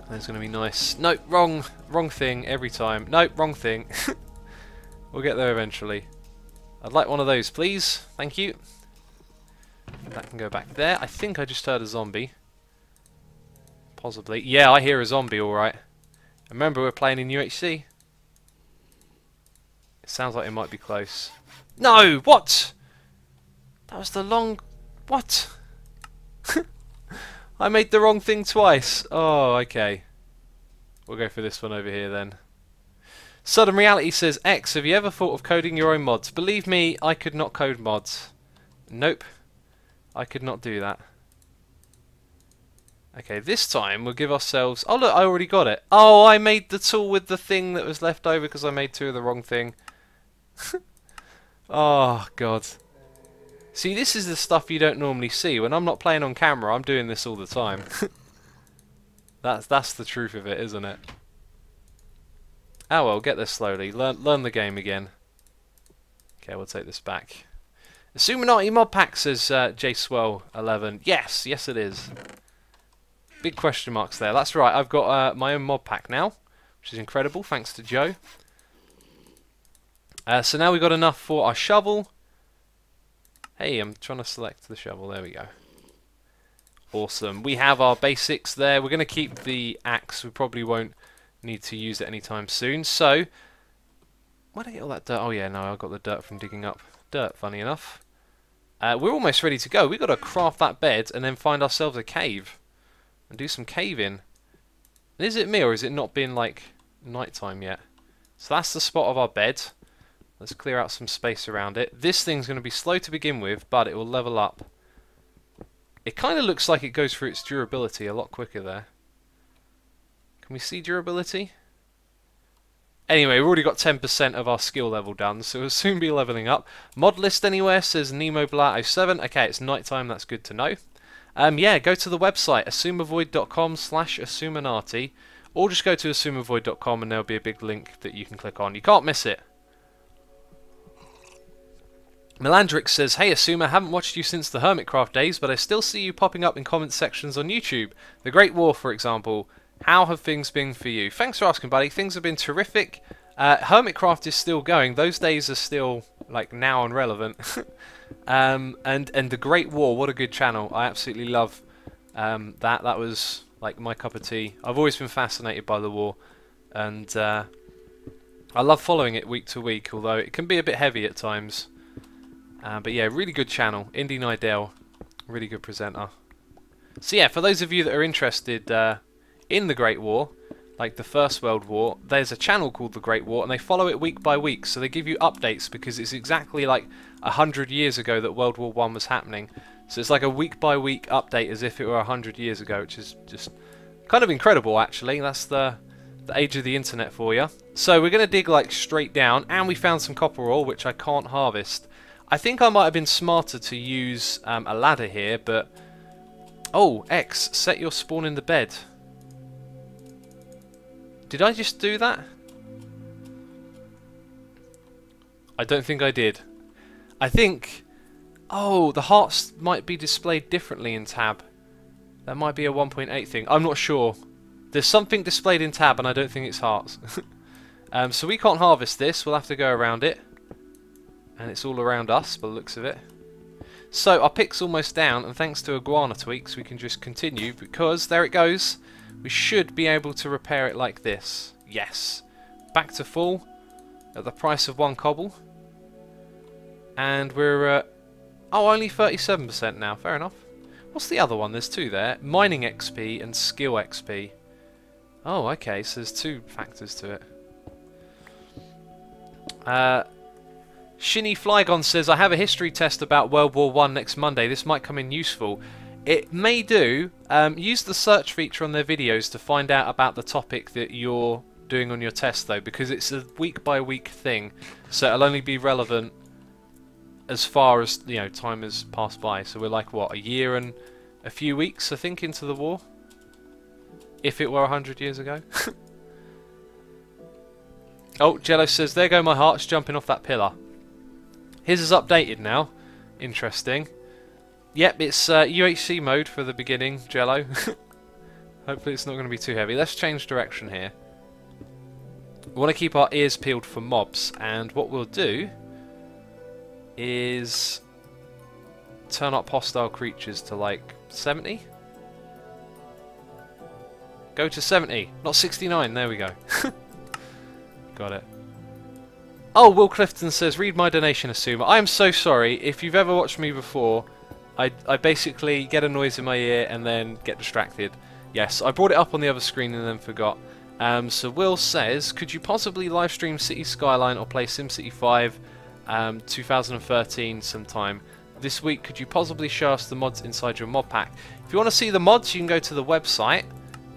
That's going to be nice. No, wrong thing every time. No, wrong thing. We'll get there eventually. I'd like one of those, please. Thank you. That can go back there. I think I just heard a zombie. Possibly. Yeah, I hear a zombie, alright. Remember, we're playing in UHC. It sounds like it might be close. No! What? That was the long... What? I made the wrong thing twice. Oh, okay. We'll go for this one over here then. Sudden Reality says, X, have you ever thought of coding your own mods? Believe me, I could not code mods. Nope. I could not do that. Okay, this time we'll give ourselves... Oh, look, I already got it. Oh, I made the tool with the thing that was left over because I made 2 of the wrong thing. Oh, God. See, this is the stuff you don't normally see. When I'm not playing on camera, I'm doing this all the time. That's the truth of it, isn't it? Oh well, get there slowly. Learn the game again. Okay, we'll take this back. Xisuminati Modpack, says JSwell11. Yes, yes it is. Big question marks there. That's right, I've got my own mod pack now, which is incredible, thanks to Joe. So now we've got enough for our shovel. Hey, I'm trying to select the shovel. There we go. Awesome. We have our basics there. We're going to keep the axe. We probably won't need to use it anytime soon. So, where did I get all that dirt? Oh yeah, no, I got the dirt from digging up dirt, funny enough. We're almost ready to go. We've got to craft that bed and then find ourselves a cave. And do some caving. Is it me or is it not been like nighttime yet? So that's the spot of our bed. Let's clear out some space around it. This thing's going to be slow to begin with, but it will level up. It kind of looks like it goes through its durability a lot quicker there. Can we see durability? Anyway, we've already got 10% of our skill level done, so we'll soon be leveling up. Mod list anywhere says NemoBlat07. Okay, it's nighttime, that's good to know. Yeah, go to the website, asumavoid.com/Xisuminati, or just go to asumavoid.com and there'll be a big link that you can click on. You can't miss it. Melandrix says, hey Asuma, haven't watched you since the Hermitcraft days, but I still see you popping up in comment sections on YouTube. The Great War, for example. How have things been for you? Thanks for asking, buddy. Things have been terrific. Hermitcraft is still going. Those days are still, like, now and relevant. and the Great War, what a good channel. I absolutely love that. That was, like, my cup of tea. I've always been fascinated by the war. And I love following it week to week, although it can be a bit heavy at times. But yeah, really good channel. Indy Nidell, really good presenter. So yeah, for those of you that are interested in the Great War, like the First World War, there's a channel called The Great War, and they follow it week by week, so they give you updates, because it's exactly like 100 years ago that World War I was happening. So it's like a week by week update as if it were 100 years ago, which is just kind of incredible actually. That's the age of the internet for you. So we're going to dig like straight down, and we found some copper ore, which I can't harvest. I think I might have been smarter to use a ladder here, but... Oh, X, set your spawn in the bed. Did I just do that? I don't think I did. I think... Oh, the hearts might be displayed differently in tab. That might be a 1.8 thing. I'm not sure. There's something displayed in tab, and I don't think it's hearts. So we can't harvest this. We'll have to go around it. And it's all around us, by the looks of it. So our pick's almost down, and thanks to iguana tweaks we can just continue, because there it goes. We should be able to repair it like this. Yes. Back to full at the price of 1 cobble. And we're oh, only 37% now. Fair enough. What's the other one? There's 2 there. Mining XP and skill XP. Oh, okay, so there's 2 factors to it. Shinny Flygon says, I have a history test about World War I next Monday. This might come in useful. It may do. Use the search feature on their videos to find out about the topic that you're doing on your test, though, because it's a week-by-week thing. So it'll only be relevant as far as, you know, time has passed by. So we're like, what, a year and a few weeks, I think, into the war? If it were 100 years ago. Oh, Jello says, there go my hearts jumping off that pillar. His is updated now. Interesting. Yep, it's UHC mode for the beginning, Jello. Hopefully it's not going to be too heavy. Let's change direction here. We want to keep our ears peeled for mobs, and what we'll do is turn up hostile creatures to like 70. Go to 70, not 69. There we go. Got it. Oh, Will Clifton says, read my donation, Asuma. I am so sorry. If you've ever watched me before, I basically get a noise in my ear and then get distracted. Yes, I brought it up on the other screen and then forgot. So Will says, could you possibly live stream City Skyline or play SimCity 5 2013 sometime? This week, could you possibly show us the mods inside your mod pack? If you want to see the mods, you can go to the website,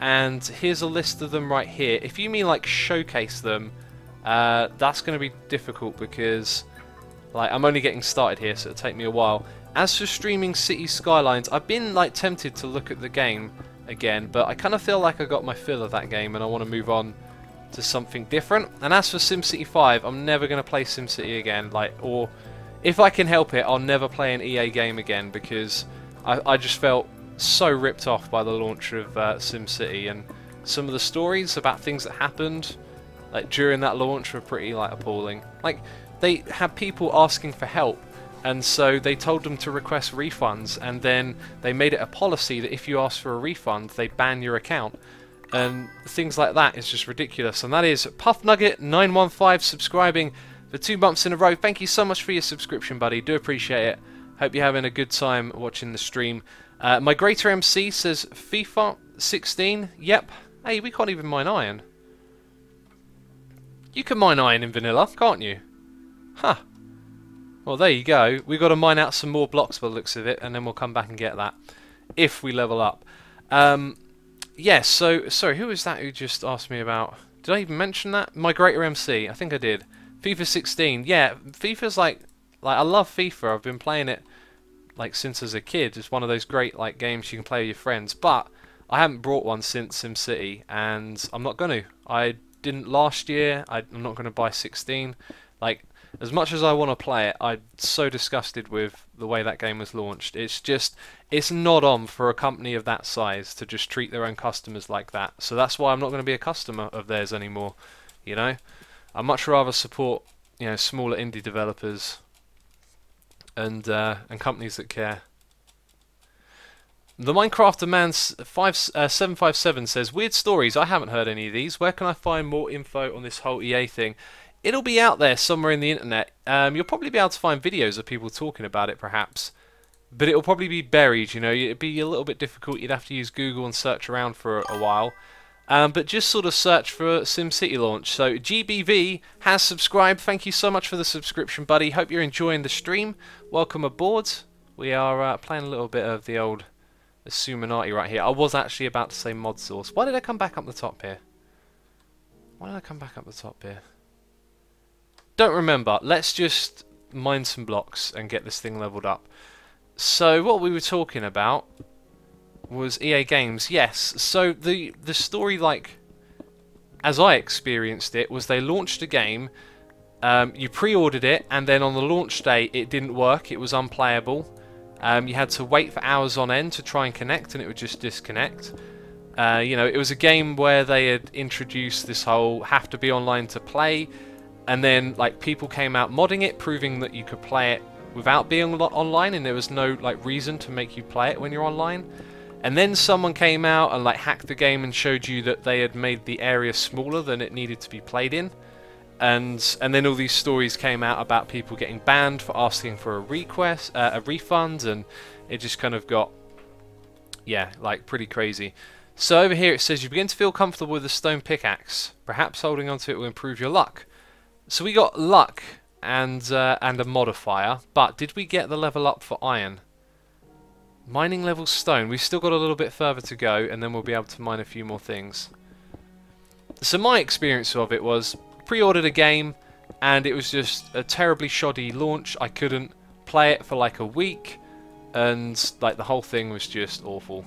and here's a list of them right here. If you mean like showcase them, that's going to be difficult because like I'm only getting started here, so it'll take me a while. As for streaming City Skylines, I've been like tempted to look at the game again, but I kind of feel like I got my fill of that game and I want to move on to something different. And as for SimCity 5, I'm never going to play SimCity again, or if I can help it, I'll never play an EA game again, because I just felt so ripped off by the launch of SimCity, and some of the stories about things that happened like during that launch were pretty like appalling. Like they had people asking for help, and so they told them to request refunds, and then they made it a policy that if you ask for a refund, they ban your account, and things like that is just ridiculous. And that is Puff Nugget 915 subscribing for 2 months in a row. Thank you so much for your subscription, buddy. Do appreciate it. Hope you're having a good time watching the stream. My Greater MC says FIFA 16. Yep. Hey, we can't even mine iron. You can mine iron in vanilla, can't you? Huh. Well, there you go. We've got to mine out some more blocks by the looks of it, and then we'll come back and get that. If we level up. Yes, so, sorry, who was that who just asked me about... Did I even mention that? Migrator MC, I think I did. FIFA 16, yeah, FIFA's like I love FIFA, I've been playing it like since as a kid. It's one of those great like games you can play with your friends, but I haven't brought one since SimCity, and I'm not going to. I didn't last year, I'm not going to buy 16. Like, as much as I want to play it, I'm so disgusted with the way that game was launched. It's just, it's not on for a company of that size to just treat their own customers like that. So that's why I'm not going to be a customer of theirs anymore, you know? I'd much rather support, you know, smaller indie developers and companies that care. The Minecrafter Man 757 says, weird stories, I haven't heard any of these. Where can I find more info on this whole EA thing? It'll be out there somewhere in the internet. You'll probably be able to find videos of people talking about it, perhaps. But it'll probably be buried, you know. It'd be a little bit difficult. You'd have to use Google and search around for a while. But just sort of search for SimCity launch. So GBV has subscribed. Thank you so much for the subscription, buddy. Hope you're enjoying the stream. Welcome aboard. We are playing a little bit of the old Xisuminati right here. I was actually about to say mod source. Why did I come back up the top here? Why did I come back up the top here? Don't remember. Let's just mine some blocks and get this thing leveled up. So what we were talking about was EA Games. Yes. So the story, like, as I experienced it, was they launched a game. You pre-ordered it, and then on the launch day, it didn't work. It was unplayable. You had to wait for hours on end to try and connect, and it would just disconnect. You know, it was a game where they had introduced this whole have to be online to play. And then, like, people came out modding it, proving that you could play it without being online, and there was no, like, reason to make you play it when you're online. And then someone came out and, like, hacked the game and showed you that they had made the area smaller than it needed to be played in. And then all these stories came out about people getting banned for asking for a refund, and it just kind of got, yeah, like, pretty crazy. So over here it says, you begin to feel comfortable with a stone pickaxe. Perhaps holding onto it will improve your luck. So we got luck and a modifier, but did we get the level up for iron? Mining level stone. We've still got a little bit further to go, and then we'll be able to mine a few more things. So my experience of it was, pre-ordered a game, and it was just a terribly shoddy launch. I couldn't play it for like a week, and like the whole thing was just awful.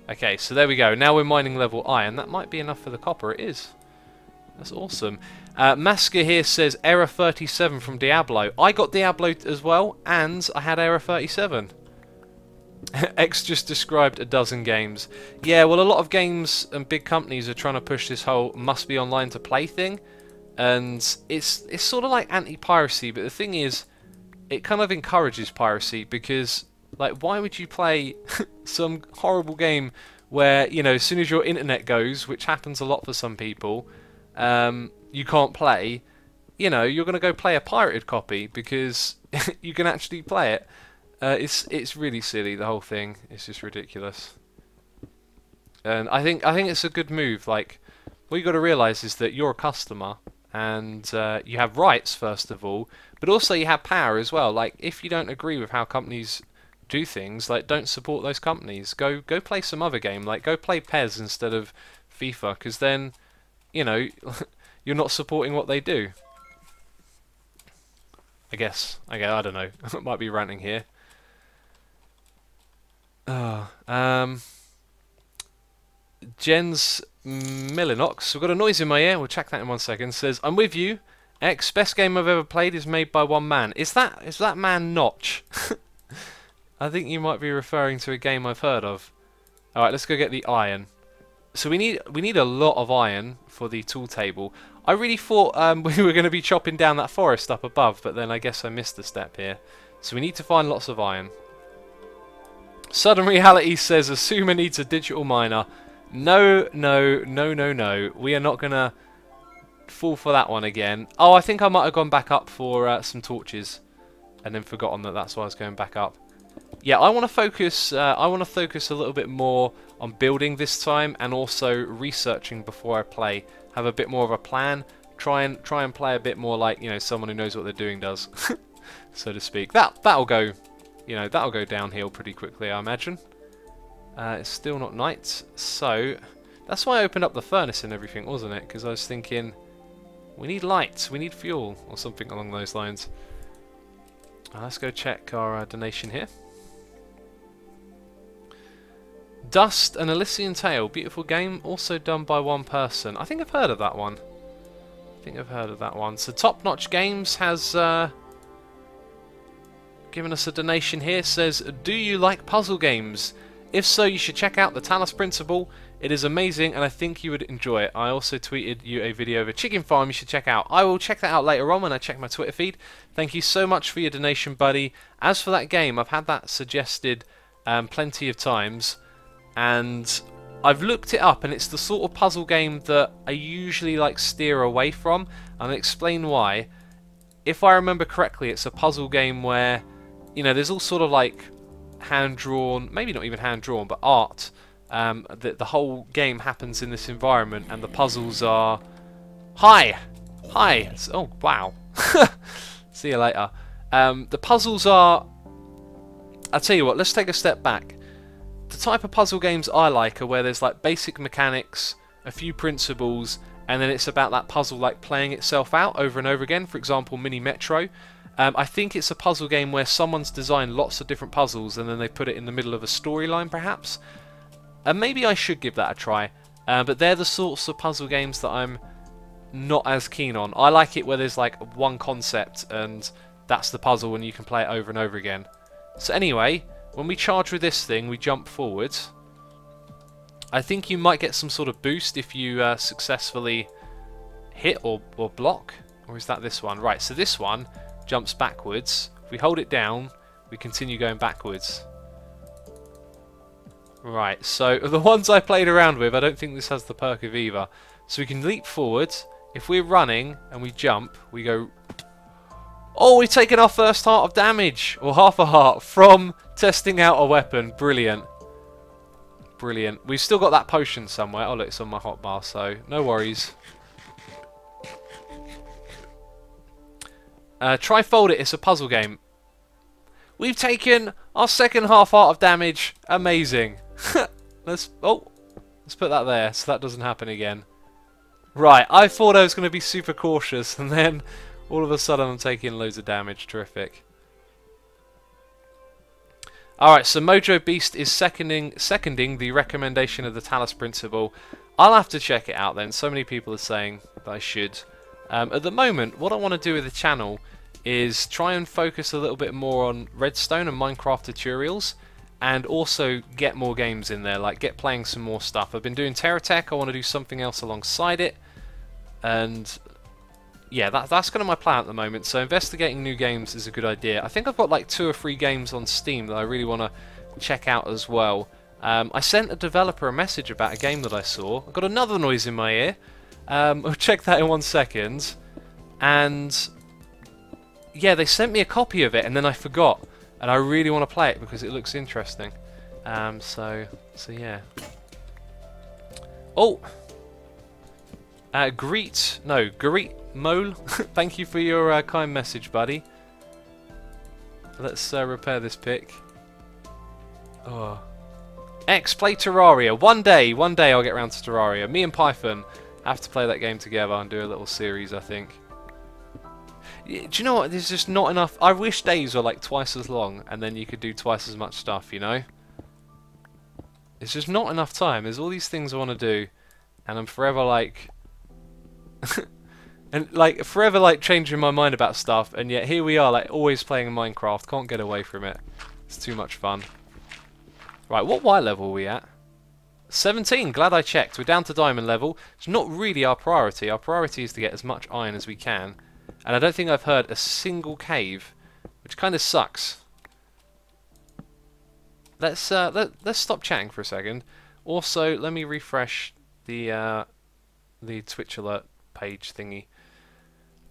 Okay, so there we go. Now we're mining level iron. That might be enough for the copper. It is. That's awesome. Masker here says error 37 from Diablo. I got Diablo as well, and I had error 37. X just described a dozen games. Yeah, well, a lot of games and big companies are trying to push this whole must be online to play thing, and it's sort of like anti-piracy, but the thing is, it kind of encourages piracy, because, like, why would you play some horrible game where, you know, as soon as your internet goes, which happens a lot for some people, you can't play, you know, you're going to go play a pirated copy because you can actually play it. It's really silly, the whole thing. It's just ridiculous. And I think it's a good move. Like, what you got to realise is that you're a customer, and you have rights first of all, but also you have power as well. Like, if you don't agree with how companies do things, like, don't support those companies. Go play some other game. Like, go play PES instead of FIFA, because then, you know, you're not supporting what they do. I guess. Okay, I don't know. I might be ranting here. Jens Millinox, we've got a noise in my ear, we'll check that in 1 second, says, I'm with you, X, best game I've ever played is made by one man. Is that man Notch? I think you might be referring to a game I've heard of. Alright, let's go get the iron. So we need a lot of iron for the tool table. I really thought we were going to be chopping down that forest up above, but then I guess I missed a step here. So we need to find lots of iron. Sudden Reality says Asuma needs a digital miner. No, no, no, no, no. We are not going to fall for that one again. Oh, I think I might have gone back up for some torches and then forgotten that that's why I was going back up. Yeah, I want to focus a little bit more on building this time, and also researching before I play. Have a bit more of a plan, try and play a bit more like, you know, someone who knows what they're doing does, so to speak. That'll go, you know, that'll go downhill pretty quickly, I imagine. It's still not night, so that's why I opened up the furnace and everything, wasn't it? Because I was thinking, we need lights, we need fuel, or something along those lines. Let's go check our donation here. Dust and Elysian Tale, beautiful game, also done by one person. I think I've heard of that one. So Top Notch Games has given us a donation here. Says, do you like puzzle games? If so, you should check out the Talos Principle. It is amazing and I think you would enjoy it. I also tweeted you a video of a chicken farm you should check out. I will check that out later on when I check my Twitter feed. Thank you so much for your donation, buddy. As for that game, I've had that suggested plenty of times, and I've looked it up, and it's the sort of puzzle game that I usually like steer away from, and I'll explain why. If I remember correctly, it's a puzzle game where, you know, there's all sort of like hand-drawn, maybe not even hand-drawn, but art. The whole game happens in this environment, and the puzzles are... Hi! Oh, wow. See you later. The puzzles are... I'll tell you what, let's take a step back. The type of puzzle games I like are where there's like basic mechanics, a few principles, and then it's about that puzzle like playing itself out over and over again. For example, Mini Metro. I think it's a puzzle game where someone's designed lots of different puzzles and then they put it in the middle of a storyline, perhaps. And maybe I should give that a try. But they're the sorts of puzzle games that I'm not as keen on. I like it where there's like one concept and that's the puzzle and you can play it over and over again. So anyway, when we charge with this thing, we jump forwards. I think you might get some sort of boost if you successfully hit or block. Or is that this one? Right, so this one jumps backwards. If we hold it down, we continue going backwards. Right, so the ones I played around with, I don't think this has the perk of either. So we can leap forward. If we're running and we jump, we go... Oh, we've taken our first heart of damage, or half a heart, from testing out a weapon. Brilliant. Brilliant. We've still got that potion somewhere. Oh, look, it's on my hotbar, so no worries. Try Fold It. It's a puzzle game. We've taken our second half heart of damage. Amazing. Let's put that there so that doesn't happen again. Right, I thought I was going to be super cautious, and then all of a sudden I'm taking loads of damage. Terrific. Alright, so Mojo Beast is seconding the recommendation of the Talos Principle. I'll have to check it out then. So many people are saying that I should. At the moment, what I want to do with the channel is try and focus a little bit more on Redstone and Minecraft tutorials, and also get more games in there, like get playing some more stuff. I've been doing TerraTech, I want to do something else alongside it, and yeah, that's kind of my plan at the moment. So investigating new games is a good idea. I think I've got like 2 or 3 games on Steam that I really want to check out as well. I sent a developer a message about a game that I saw. I got another noise in my ear. I'll check that in 1 second. And yeah, they sent me a copy of it and then I forgot. And I really want to play it because it looks interesting. So yeah. Oh! Greet Mole, thank you for your kind message, buddy. Let's repair this pick. Oh. X, play Terraria. One day I'll get around to Terraria. Me and Python have to play that game together and do a little series, I think. Do you know what? There's just not enough. I wish days were like twice as long and then you could do twice as much stuff, you know? It's just not enough time. There's all these things I want to do and I'm forever like... and like forever like changing my mind about stuff, and yet here we are like always playing Minecraft. Can't get away from it. It's too much fun. Right, what Y level are we at? 17. Glad I checked. We're down to diamond level. It's not really our priority. Our priority is to get as much iron as we can, and I don't think I've heard a single cave, which kind of sucks. Let's stop chatting for a second. Also, let me refresh the Twitch alert page thingy.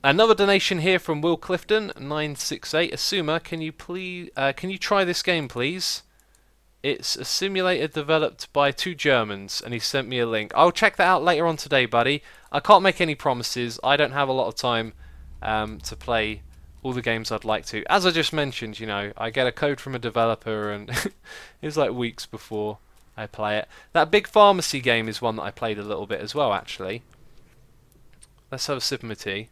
Another donation here from Will Clifton 968. Asuma, can you try this game, please? It's a simulator developed by 2 Germans, and he sent me a link. I'll check that out later on today, buddy. I can't make any promises. I don't have a lot of time to play all the games I'd like to. As I just mentioned, you know, I get a code from a developer, and it's like weeks before I play it. That Big Pharmacy game is one that I played a little bit as well, actually. Let's have a sip of my tea.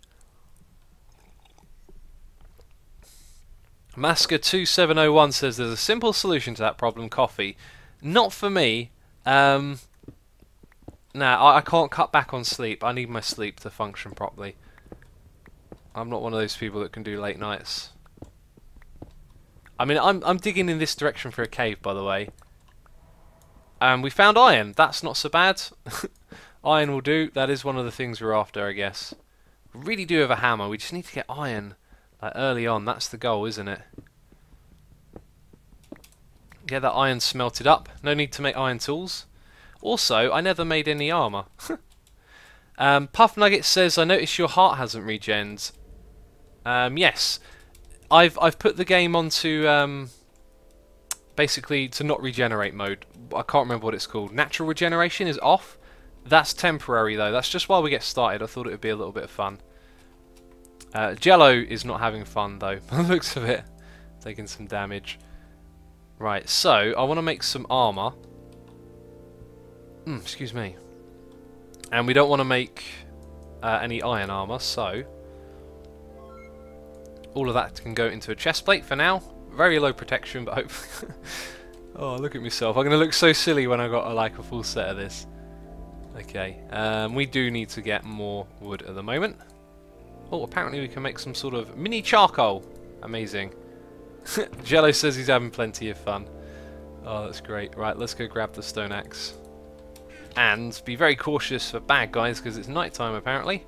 Masker2701 says there's a simple solution to that problem, coffee. Not for me. Nah, I can't cut back on sleep. I need my sleep to function properly. I'm not one of those people that can do late nights. I mean, I'm digging in this direction for a cave, by the way. And we found iron. That's not so bad. Iron will do. That is one of the things we're after, I guess. We really do have a hammer. We just need to get iron. Early on, that's the goal, isn't it? Get that iron smelted up. No need to make iron tools. Also, I never made any armor. Puff Nugget says, I noticed your heart hasn't regened. Yes, I've put the game onto basically to not regenerate mode. I can't remember what it's called. Natural regeneration is off. That's temporary though. That's just while we get started. I thought it would be a little bit of fun. Jello is not having fun though, by the looks of it. Taking some damage. Right, so I want to make some armour. Excuse me. And we don't want to make any iron armour, so all of that can go into a chest plate for now. Very low protection, but hopefully... Oh, look at myself. I'm going to look so silly when I got like a full set of this. Okay, we do need to get more wood at the moment. Oh, apparently we can make some sort of mini charcoal. Amazing. Jello says he's having plenty of fun. Oh, that's great. Right, let's go grab the stone axe. And be very cautious for bad guys, because it's night time apparently.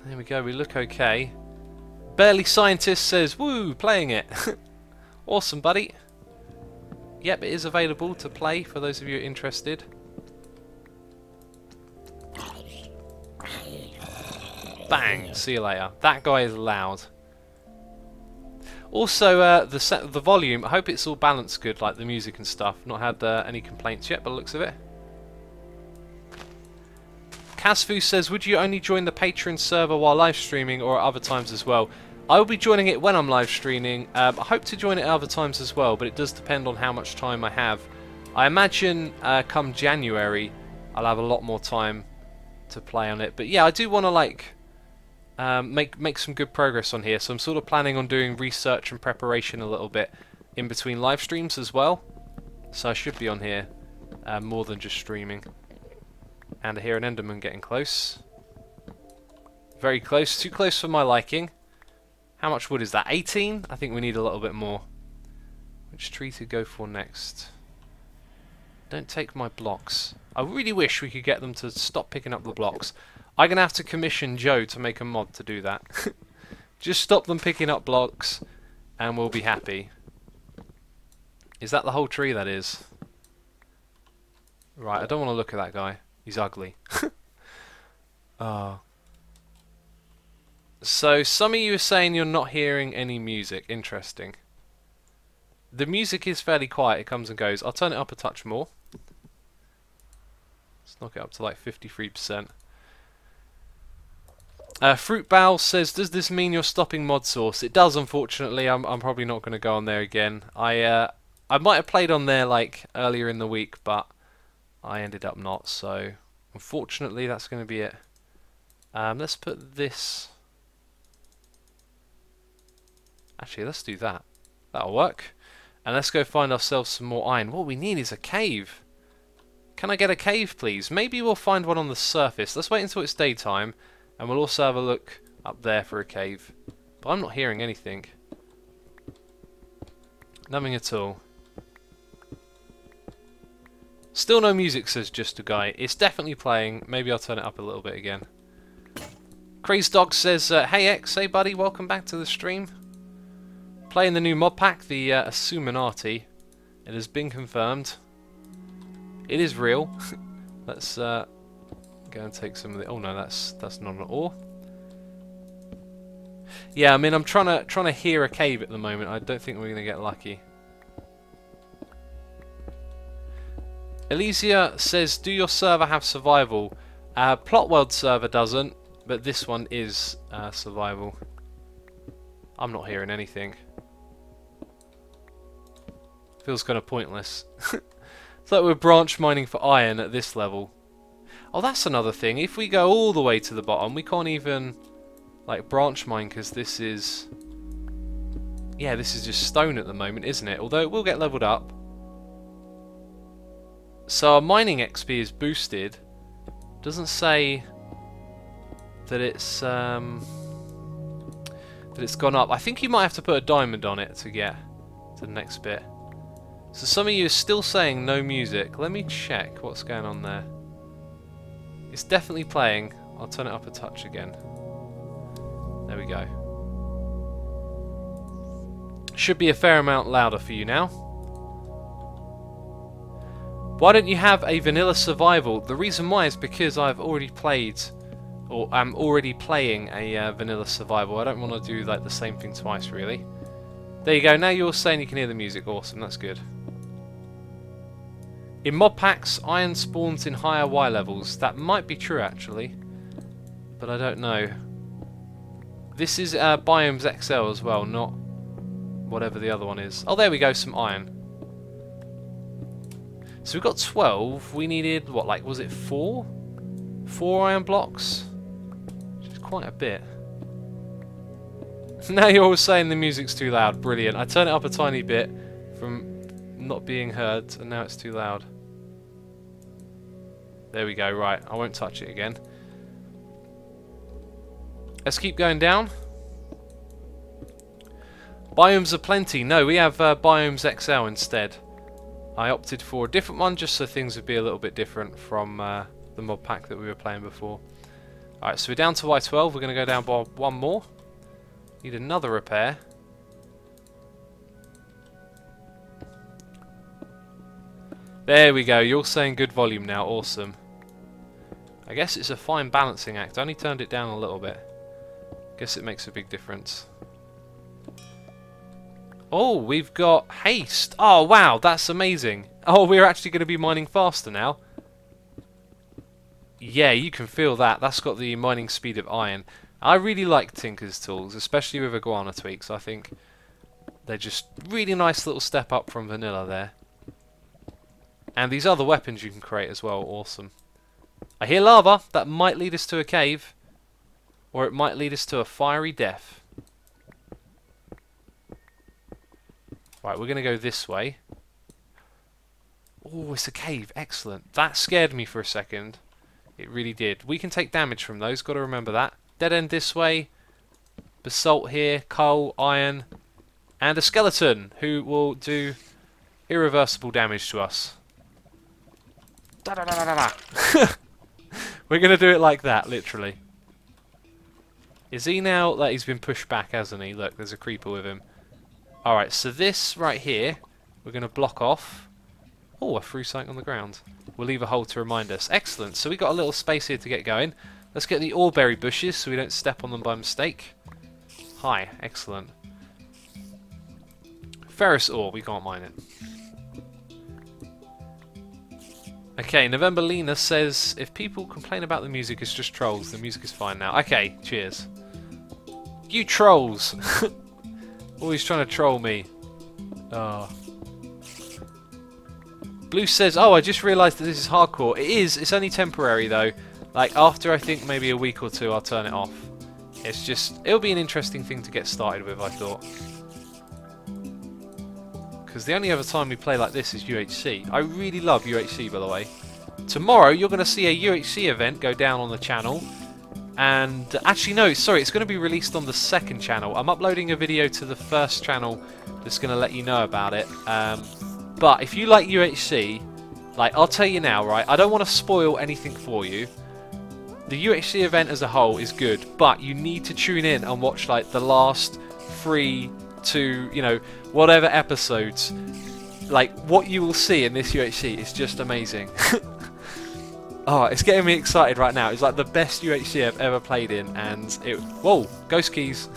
There we go, we look okay. Barely Scientist says, woo, playing it. Awesome, buddy. Yep, it is available to play for those of you interested. Bang! See you later. That guy is loud. Also, the volume. I hope it's all balanced good, like the music and stuff. Not had any complaints yet, by the looks of it. Casfu says, "Would you only join the Patreon server while live streaming, or at other times as well?" I will be joining it when I'm live streaming. I hope to join it at other times as well, but it does depend on how much time I have. I imagine come January, I'll have a lot more time to play on it. But yeah, I do want to like. Make some good progress on here, so I'm sort of planning on doing research and preparation a little bit in between live streams as well, so I should be on here more than just streaming. And I hear an Enderman getting close, very close, too close for my liking. How much wood is that? 18? I think we need a little bit more. Which tree to go for next? Don't take my blocks. I really wish we could get them to stop picking up the blocks. I'm going to have to commission Joe to make a mod to do that. Just stop them picking up blocks and we'll be happy. Is that the whole tree that is? Right, I don't want to look at that guy. He's ugly. Oh. So, some of you are saying you're not hearing any music. Interesting. The music is fairly quiet. It comes and goes. I'll turn it up a touch more. Let's knock it up to like 53%. Fruit Bowl says, "Does this mean you're stopping mod source?" It does, unfortunately. I'm probably not going to go on there again. I might have played on there like earlier in the week, but I ended up not. So unfortunately, that's going to be it. Let's put this. Actually, let's do that. That'll work. And let's go find ourselves some more iron. What we need is a cave. Can I get a cave, please? Maybe we'll find one on the surface. Let's wait until it's daytime. And we'll also have a look up there for a cave. But I'm not hearing anything. Nothing at all. Still no music, says Just a Guy. It's definitely playing. Maybe I'll turn it up a little bit again. Crazed Dog says, "Hey X, hey buddy, welcome back to the stream. Playing the new mod pack, the Xisuminati. It has been confirmed. It is real." Let's go and take some of the. Oh no, that's not an ore. Yeah, I mean I'm trying to hear a cave at the moment. I don't think we're gonna get lucky. Elysia says, do your server have survival? Plot World server doesn't, but this one is survival. I'm not hearing anything. Feels kind of pointless. It's like we're branch mining for iron at this level. Oh, that's another thing. If we go all the way to the bottom, we can't even like branch mine because this is... Yeah, this is just stone at the moment, isn't it? Although it will get leveled up. So our mining XP is boosted. Doesn't say that it's gone up. I think you might have to put a diamond on it to get to the next bit. So some of you are still saying no music. Let me check what's going on there. It's definitely playing. I'll turn it up a touch again. There we go. Should be a fair amount louder for you now. Why don't you have a vanilla survival? The reason why is because I've already played, or I'm already playing a vanilla survival. I don't want to do like the same thing twice, really. There you go. Now you're saying you can hear the music. Awesome. That's good. In mod packs, iron spawns in higher Y levels. That might be true, actually, but I don't know. This is Biomes XL as well, not whatever the other one is. Oh, there we go, some iron. So we've got 12. We needed, what, like, was it 4? 4 iron blocks? Which is quite a bit. Now you're all saying the music's too loud. Brilliant. I turn it up a tiny bit from not being heard, and now it's too loud. There we go, right. I won't touch it again. Let's keep going down. Biomes are plenty. No, we have Biomes XL instead. I opted for a different one just so things would be a little bit different from the mod pack that we were playing before. Alright, so we're down to Y12. We're going to go down by one more. Need another repair. There we go. You're saying good volume now. Awesome. I guess it's a fine balancing act. I only turned it down a little bit. Guess it makes a big difference. Oh, we've got haste. Oh, wow, that's amazing. Oh, we're actually going to be mining faster now. Yeah, you can feel that. That's got the mining speed of iron. I really like Tinker's tools, especially with iguana tweaks. I think they're just really nice little step up from vanilla there. And these other weapons you can create as well, awesome. I hear lava. That might lead us to a cave. Or it might lead us to a fiery death. Right, we're going to go this way. Oh, it's a cave. Excellent. That scared me for a second. It really did. We can take damage from those. Got to remember that. Dead end this way. Basalt here. Coal, iron. And a skeleton who will do irreversible damage to us. Da -da -da -da -da -da. We're going to do it like that, literally. Is he now... Like, he's been pushed back, hasn't he? Look, there's a creeper with him. Alright, so this right here, we're going to block off. Oh, I threw something on the ground. We'll leave a hole to remind us. Excellent. So we got a little space here to get going. Let's get the oreberry bushes so we don't step on them by mistake. Hi. Excellent. Ferrous ore. We can't mine it. Okay, November Lena says, if people complain about the music, it's just trolls. The music is fine now. Okay, cheers. You trolls! Always trying to troll me. Oh. Blue says, oh, I just realised that this is hardcore. It is. It's only temporary, though. Like, after, I think, maybe a week or two, I'll turn it off. It's just... It'll be an interesting thing to get started with, I thought. Because the only other time we play like this is UHC. I really love UHC, by the way. Tomorrow, you're going to see a UHC event go down on the channel. And actually, no, sorry, it's going to be released on the second channel. I'm uploading a video to the first channel that's going to let you know about it. But if you like UHC, like, I'll tell you now, right? I don't want to spoil anything for you. The UHC event as a whole is good, but you need to tune in and watch, like, the last 3 to, you know, whatever episodes. Like, what you will see in this UHC is just amazing. Oh, it's getting me excited right now. It's like the best UHC I've ever played in, and it... Whoa, ghost keys.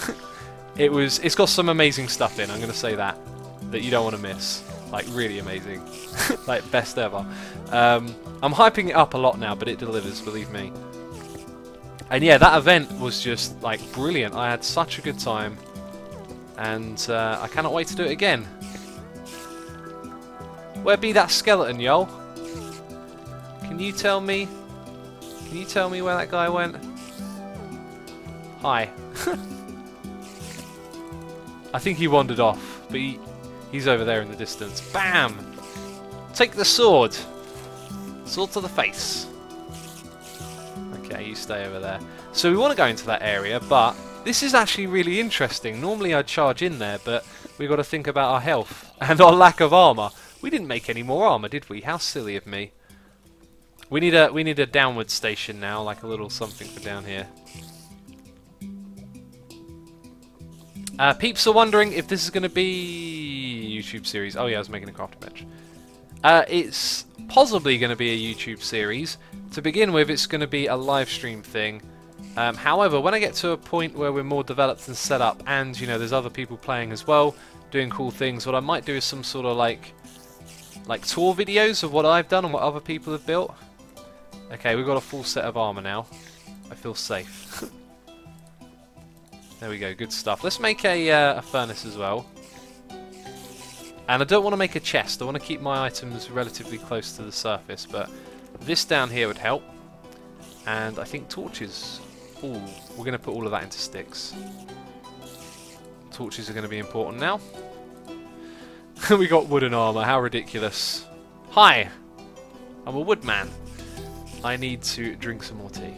It's got some amazing stuff in, I'm going to say that you don't want to miss. Like, really amazing. Like, best ever. I'm hyping it up a lot now, but it delivers, believe me. And yeah, that event was just, like, brilliant. I had such a good time. And I cannot wait to do it again. Where be that skeleton, yo? Can you tell me? Can you tell me where that guy went? Hi. I think he wandered off, but he's over there in the distance. Bam! Take the sword! Sword to the face. Okay, you stay over there. So we want to go into that area, but this is actually really interesting. Normally I'd charge in there, but we've got to think about our health and our lack of armour. We didn't make any more armour, did we? How silly of me. We need a downward station now, like a little something for down here. Peeps are wondering if this is going to be a YouTube series. Oh yeah, I was making a crafting bench. It's possibly going to be a YouTube series. To begin with, it's going to be a live stream thing. However, when I get to a point where we're more developed and set up, and you know, there's other people playing as well, doing cool things, what I might do is some sort of like tour videos of what I've done and what other people have built. Okay, we've got a full set of armour now. I feel safe. There we go, good stuff. Let's make a furnace as well. And I don't want to make a chest. I want to keep my items relatively close to the surface, but this down here would help. And I think torches. Ooh, we're going to put all of that into sticks. Torches are going to be important now. We got wooden armour, how ridiculous. Hi! I'm a woodman. I need to drink some more tea.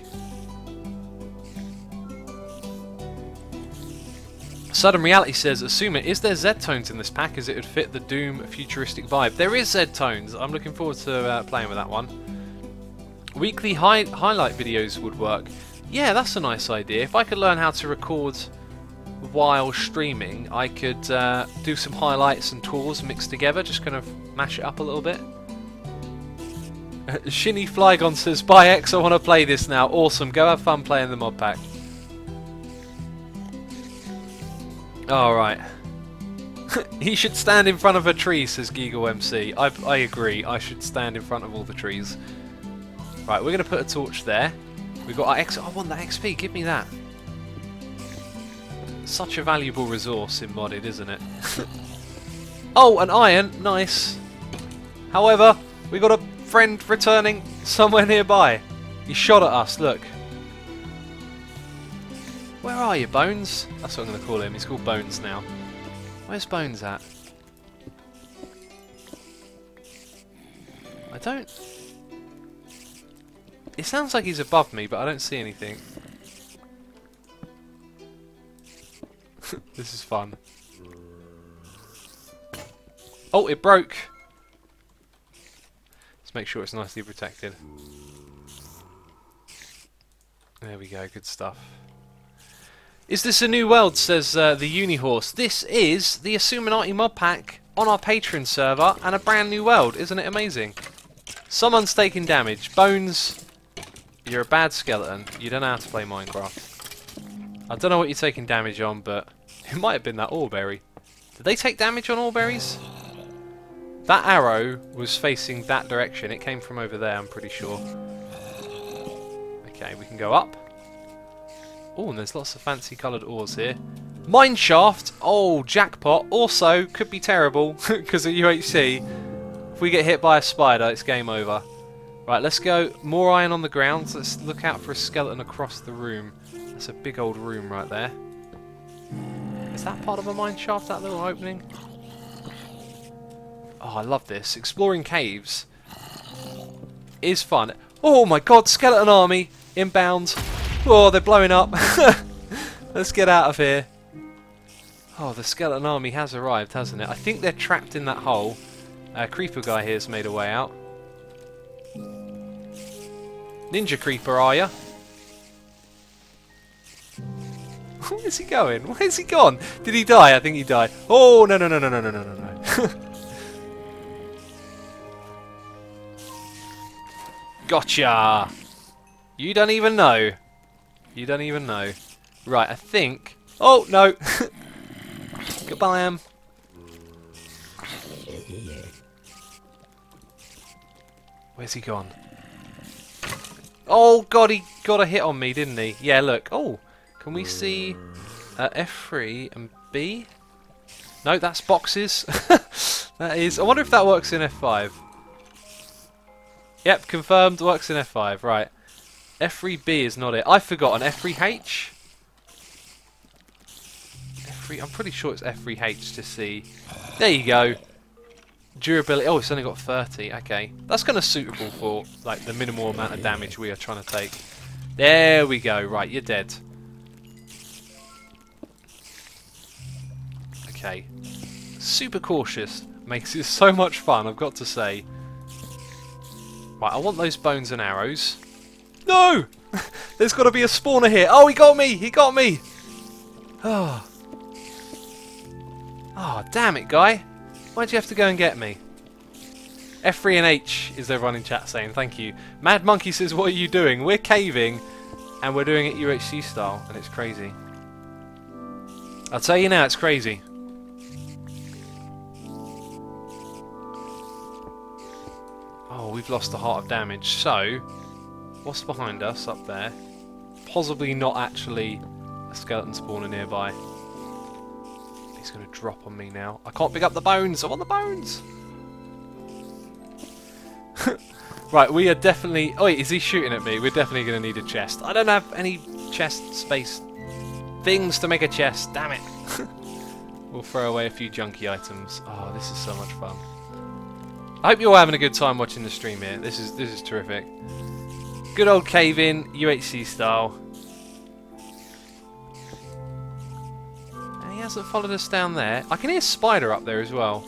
Sudden Reality says, assume it. Is there Z-tones in this pack as it would fit the Doom futuristic vibe? There is Z-tones. I'm looking forward to playing with that one. Weekly highlight videos would work. Yeah, that's a nice idea. If I could learn how to record while streaming, I could do some highlights and tours mixed together, just kind of mash it up a little bit. Shinny Flygon says, bye X, I want to play this now. Awesome, go have fun playing the mod pack. Alright. He should stand in front of a tree, says Gigo MC. I agree, I should stand in front of all the trees. Right, we're going to put a torch there. We've got our X. I want that XP, give me that. Such a valuable resource in modded, isn't it? Oh, an iron, nice. However, we got a friend returning somewhere nearby. He shot at us, look. Where are you, Bones? That's what I'm going to call him. He's called Bones now. Where's Bones at? I don't... It sounds like he's above me, but I don't see anything. This is fun. Oh, it broke! Let's make sure it's nicely protected. There we go, good stuff. Is this a new world, says the Unihorse. This is the Xisuminati Modpack on our Patreon server and a brand new world. Isn't it amazing? Someone's taking damage. Bones, you're a bad skeleton. You don't know how to play Minecraft. I don't know what you're taking damage on, but it might have been that oreberry. Did they take damage on oreberries? That arrow was facing that direction. It came from over there, I'm pretty sure. Okay, we can go up. Oh, and there's lots of fancy coloured ores here. Mineshaft! Oh, jackpot. Also, could be terrible because of UHC. If we get hit by a spider, it's game over. Right, let's go. More iron on the ground. Let's look out for a skeleton across the room. That's a big old room right there. Is that part of a mineshaft, that little opening? Oh, I love this. Exploring caves is fun. Oh my god, skeleton army! Inbound. Oh, they're blowing up. Let's get out of here. Oh, the skeleton army has arrived, hasn't it? I think they're trapped in that hole. Creeper guy here's made a way out. Ninja creeper, are ya? Where's he going? Where's he gone? Did he die? I think he died. Oh, no, no, no, no, no, no, no, no, no. Gotcha! You don't even know. You don't even know. Right, I think... Oh, no! Goodbye, Where's he gone? Oh god, he got a hit on me, didn't he? Yeah, look. Oh, can we see F3 and B? No, that's boxes. That is. I wonder if that works in F5. Yep, confirmed. Works in F5. Right. F3B is not it. I've forgotten. F3H? F3. I'm pretty sure it's F3H to see. There you go. Durability. Oh, it's only got 30. Okay, that's kind of suitable for like the minimal amount of damage we are trying to take. There we go. Right, you're dead. Okay. Super cautious. Makes it so much fun, I've got to say. Right, I want those bones and arrows. No! There's got to be a spawner here. Oh, he got me! He got me! Oh. Oh, damn it, guy. Why'd you have to go and get me? F3 and H is everyone in chat saying, thank you. Mad Monkey says, what are you doing? We're caving, and we're doing it UHC style, and it's crazy. I'll tell you now, it's crazy. Oh, we've lost the heart of damage. So, what's behind us up there? Possibly not actually a skeleton spawner nearby. He's going to drop on me now. I can't pick up the bones. I want the bones. Right, we are definitely... Oh wait, is he shooting at me? We're definitely going to need a chest. I don't have any chest space things to make a chest. Damn it. We'll throw away a few junky items. Oh, this is so much fun. I hope you're all having a good time watching the stream here. This is terrific. Good old cave-in, UHC style. And he hasn't followed us down there. I can hear Spider up there as well.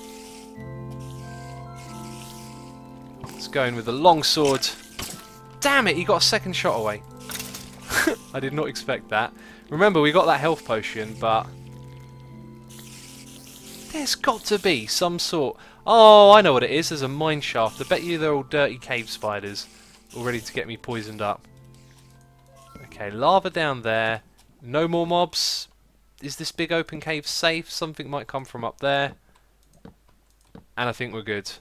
Let's go in with the long sword. Damn it, he got a second shot away. I did not expect that. Remember, we got that health potion, but... There's got to be some sort... Oh, I know what it is. There's a mine shaft. I bet you they're all dirty cave spiders. All ready to get me poisoned up. Okay, lava down there. No more mobs. Is this big open cave safe? Something might come from up there. And I think we're good.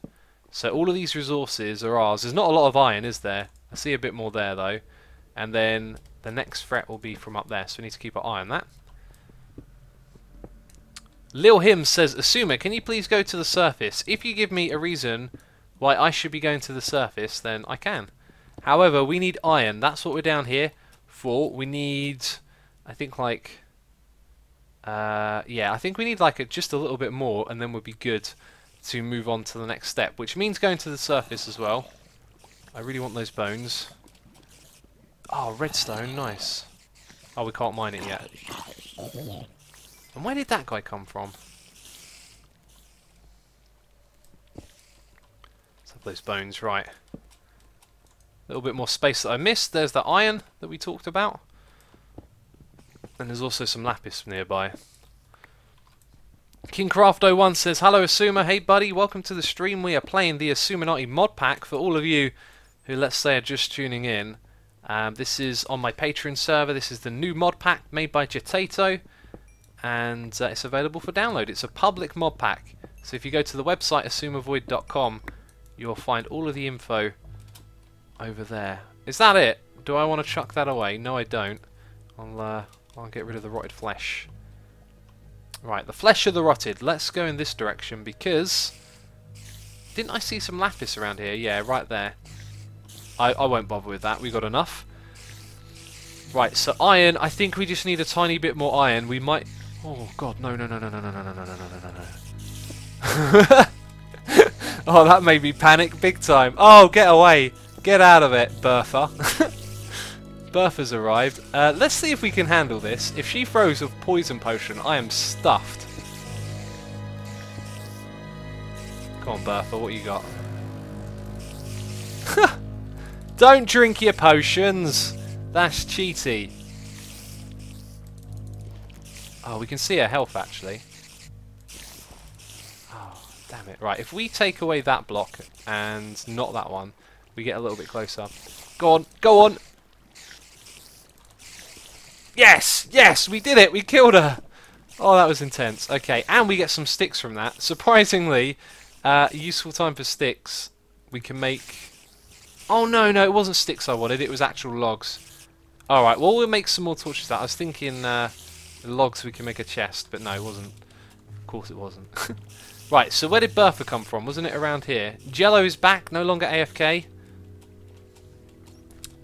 So all of these resources are ours. There's not a lot of iron, is there? I see a bit more there, though. And then the next threat will be from up there. So we need to keep our eye on that. Lil Him says, Asuma, can you please go to the surface? If you give me a reason why I should be going to the surface, then I can. However, we need iron. That's what we're down here for. We need, I think, like... yeah, I think we need like just a little bit more, and then we'll be good to move on to the next step, which means going to the surface as well. I really want those bones. Oh, redstone, nice. Oh, we can't mine it yet. And where did that guy come from? Let's have those bones, right. A little bit more space that I missed. There's the iron that we talked about. And there's also some lapis nearby. KingCraft01 says, hello Asuma, hey buddy, welcome to the stream. We are playing the Xisuminati Modpack. For all of you who, let's say, are just tuning in, this is on my Patreon server. This is the new mod pack made by Jatato, and it's available for download. It's a public mod pack, so if you go to the website asumavoid.com, you'll find all of the info over there. Is that it? Do I want to chuck that away? No, I don't. I'll get rid of the rotted flesh. Right, the flesh of the rotted. Let's go in this direction because... Didn't I see some lapis around here? Yeah, right there. I won't bother with that. We got enough. Right, so iron. I think we just need a tiny bit more iron. We might... Oh, God. No, no, no, no, no, no, no, no, no, no, no, no. Oh, that made me panic big time. Oh, get away. Get out of it, Bertha. Bertha's arrived. Let's see if we can handle this. If she throws a poison potion, I am stuffed. Come on, Bertha, what you got? Don't drink your potions. That's cheaty. Oh, we can see her health, actually. Oh, damn it. Right, if we take away that block and not that one, we get a little bit closer. Go on, go on. Yes! Yes! We did it! We killed her! Oh, that was intense. Okay, and we get some sticks from that. Surprisingly, Useful time for sticks. We can make... Oh, no, it wasn't sticks I wanted. It was actual logs. Alright, well, we'll make some more torches out. I was thinking logs we can make a chest, but no, it wasn't. Of course it wasn't. Right, so where did Bertha come from? Wasn't it around here? Jello is back, no longer AFK.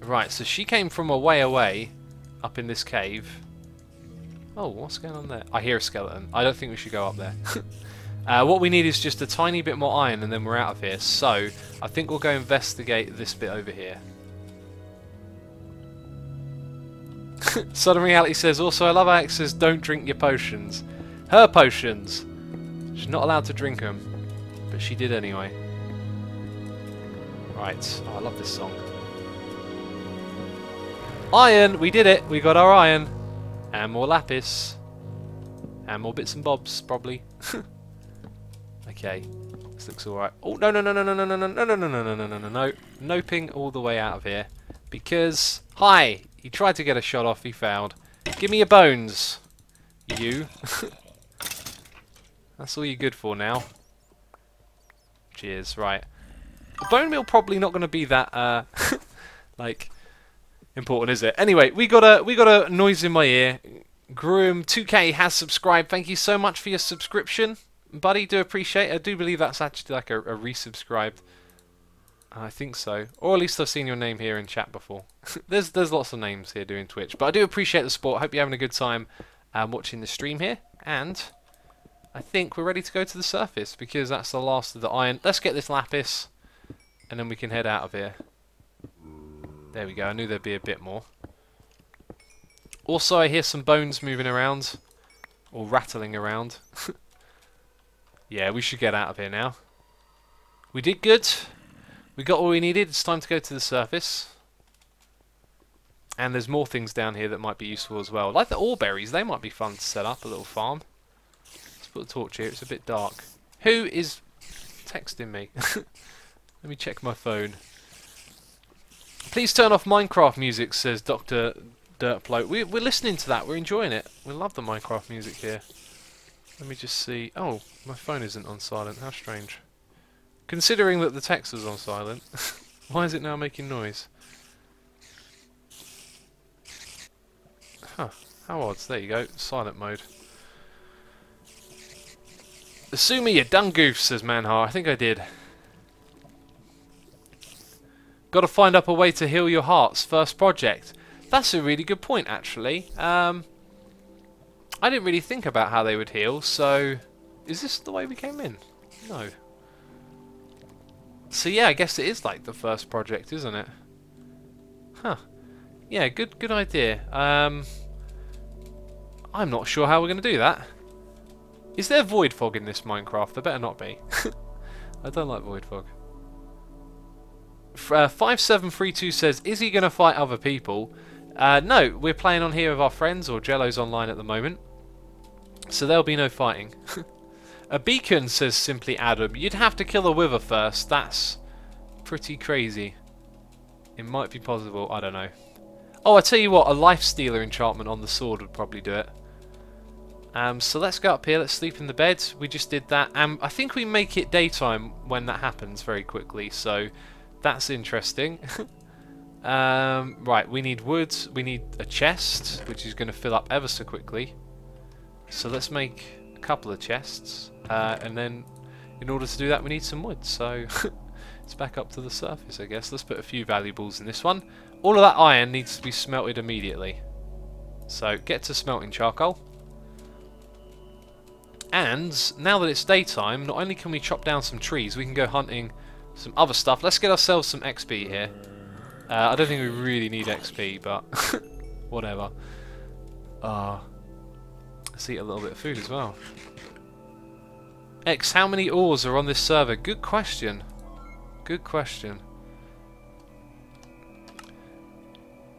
Right, so she came from a way away, up in this cave. Oh, what's going on there? I hear a skeleton. I don't think we should go up there. What we need is just a tiny bit more iron and then we're out of here. So, I think we'll go investigate this bit over here. Southern Reality says, also I love how it says don't drink your potions. Her potions! She's not allowed to drink them, but she did anyway. Right, oh, I love this song. Iron! We did it! We got our iron! And more lapis. And more bits and bobs, probably. Okay, this looks alright. Oh, no, noping all the way out of here. Because, hi! He tried to get a shot off, he failed. Give me your bones, you. That's all you're good for now. Cheers, right. The bone meal probably not going to be that, like, important, is it? Anyway, we got a noise in my ear. Groom2K has subscribed. Thank you so much for your subscription, buddy. Do appreciate it. I do believe that's actually like a resubscribed. I think so, or at least I've seen your name here in chat before. there's lots of names here doing Twitch, but I do appreciate the support. Hope you're having a good time watching the stream here, and I think we're ready to go to the surface because that's the last of the iron. Let's get this lapis, and then we can head out of here. There we go. I knew there'd be a bit more. Also, I hear some bones moving around, or rattling around. Yeah, we should get out of here now. We did good. We got all we needed. It's time to go to the surface. And there's more things down here that might be useful as well. Like the ore berries, they might be fun to set up, a little farm. Let's put a torch here, it's a bit dark. Who is texting me? Let me check my phone. Please turn off Minecraft music, says Dr. Dirtploat. We're listening to that, we're enjoying it. We love the Minecraft music here. Let me just see. Oh, my phone isn't on silent, how strange. Considering that the text was on silent, why is it now making noise? Huh, how odd. There you go, silent mode. Assuming you done goof, says Manhar. I think I did. Gotta find up a way to heal your hearts. First project. That's a really good point, actually. I didn't really think about how they would heal, so... Is this the way we came in? No. So yeah, I guess it is like the first project, isn't it? Huh. Yeah, good idea. I'm not sure how we're going to do that. Is there void fog in this Minecraft? There better not be. I don't like void fog. 5732 says, is he going to fight other people? No, we're playing on here with our friends, or Jello's online at the moment. So there'll be no fighting. A beacon, says Simply Adam. You'd have to kill a wither first. That's pretty crazy. It might be possible. I don't know. Oh, I tell you what. A life stealer enchantment on the sword would probably do it. So let's go up here. Let's sleep in the bed. We just did that. I think we make it daytime when that happens very quickly. So that's interesting. Right. We need wood. We need a chest, which is going to fill up ever so quickly. So let's make a couple of chests. And then in order to do that we need some wood, so it's back up to the surface, I guess. Let's put a few valuables in this one. All of that iron needs to be smelted immediately, so get to smelting charcoal. And now that it's daytime, not only can we chop down some trees, we can go hunting some other stuff. Let's get ourselves some XP here. I don't think we really need XP, but whatever. Let's eat a little bit of food as well. X, how many ores are on this server? Good question. Good question.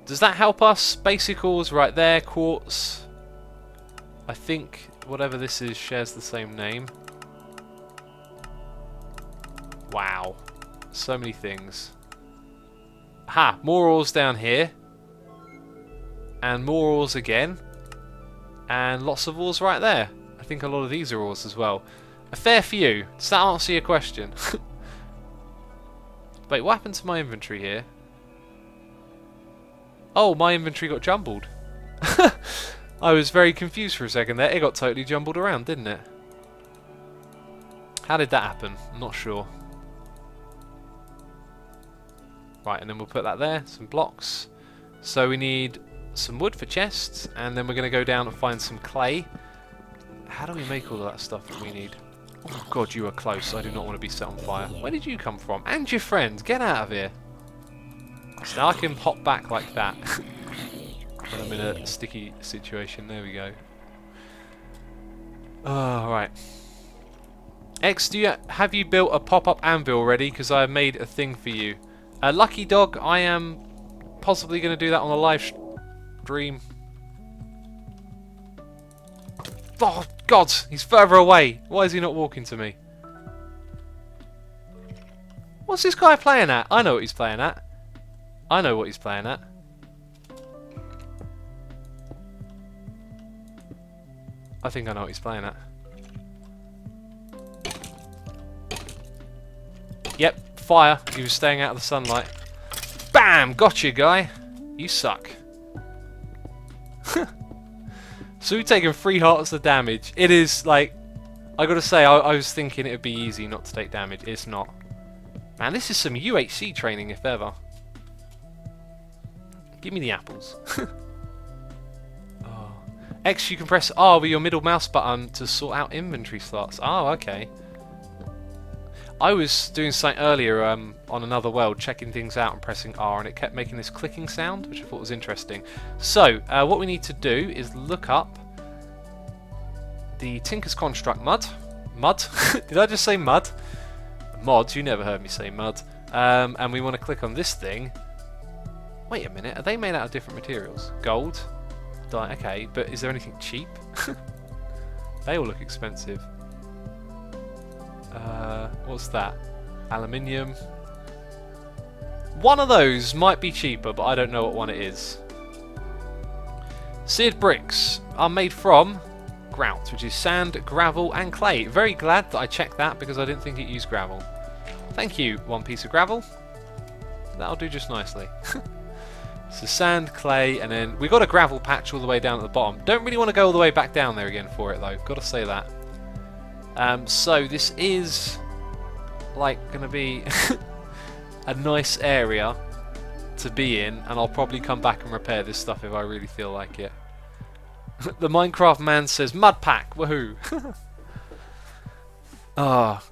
Does that help us? Basic ores right there. Quartz. I think whatever this is shares the same name. Wow. So many things. Ha! More ores down here. And more ores again. And lots of ores right there. I think a lot of these are ores as well. A fair few. Does that answer your question? Wait, what happened to my inventory here? Oh, my inventory got jumbled. I was very confused for a second there. It got totally jumbled around, didn't it? How did that happen? I'm not sure. Right, and then we'll put that there. Some blocks. So we need some wood for chests, and then we're going to go down and find some clay. How do we make all of that stuff that we need? Oh god, you are close. I do not want to be set on fire. Where did you come from? And your friend. Get out of here. So now I can hop back like that. When I'm in a sticky situation. There we go. Oh, right. X, have you built a pop-up anvil already? Because I made a thing for you. Lucky Dog, I am possibly going to do that on a live stream. Oh, God! He's further away. Why is he not walking to me? What's this guy playing at? I know what he's playing at. I know what he's playing at. I think I know what he's playing at. Yep, fire. He was staying out of the sunlight. Bam! Gotcha, guy. You suck. So we've taken 3 hearts of damage. It is, like... I gotta say, I was thinking it would be easy not to take damage. It's not. Man, this is some UHC training, if ever. Give me the apples. Oh. X, you can press R with your middle mouse button to sort out inventory slots. Oh, okay. I was doing something earlier on another world, checking things out and pressing R, and it kept making this clicking sound, which I thought was interesting. So, what we need to do is look up the Tinker's Construct mud. Did I just say mud? Mods, you never heard me say mud. And we want to click on this thing. Wait a minute, are they made out of different materials? Gold? Okay, but is there anything cheap? They all look expensive. What's that? Aluminium. One of those might be cheaper, but I don't know what one it is. Seared bricks are made from grout, which is sand, gravel, and clay. Very glad that I checked that because I didn't think it used gravel. Thank you, one piece of gravel. That'll do just nicely. So sand, clay, and then we got a gravel patch all the way down at the bottom. Don't really want to go all the way back down there again for it though. Got to say that. So this is like going to be a nice area to be in, and I'll probably come back and repair this stuff if I really feel like it. The Minecraft man says Modpack, woohoo! Ah,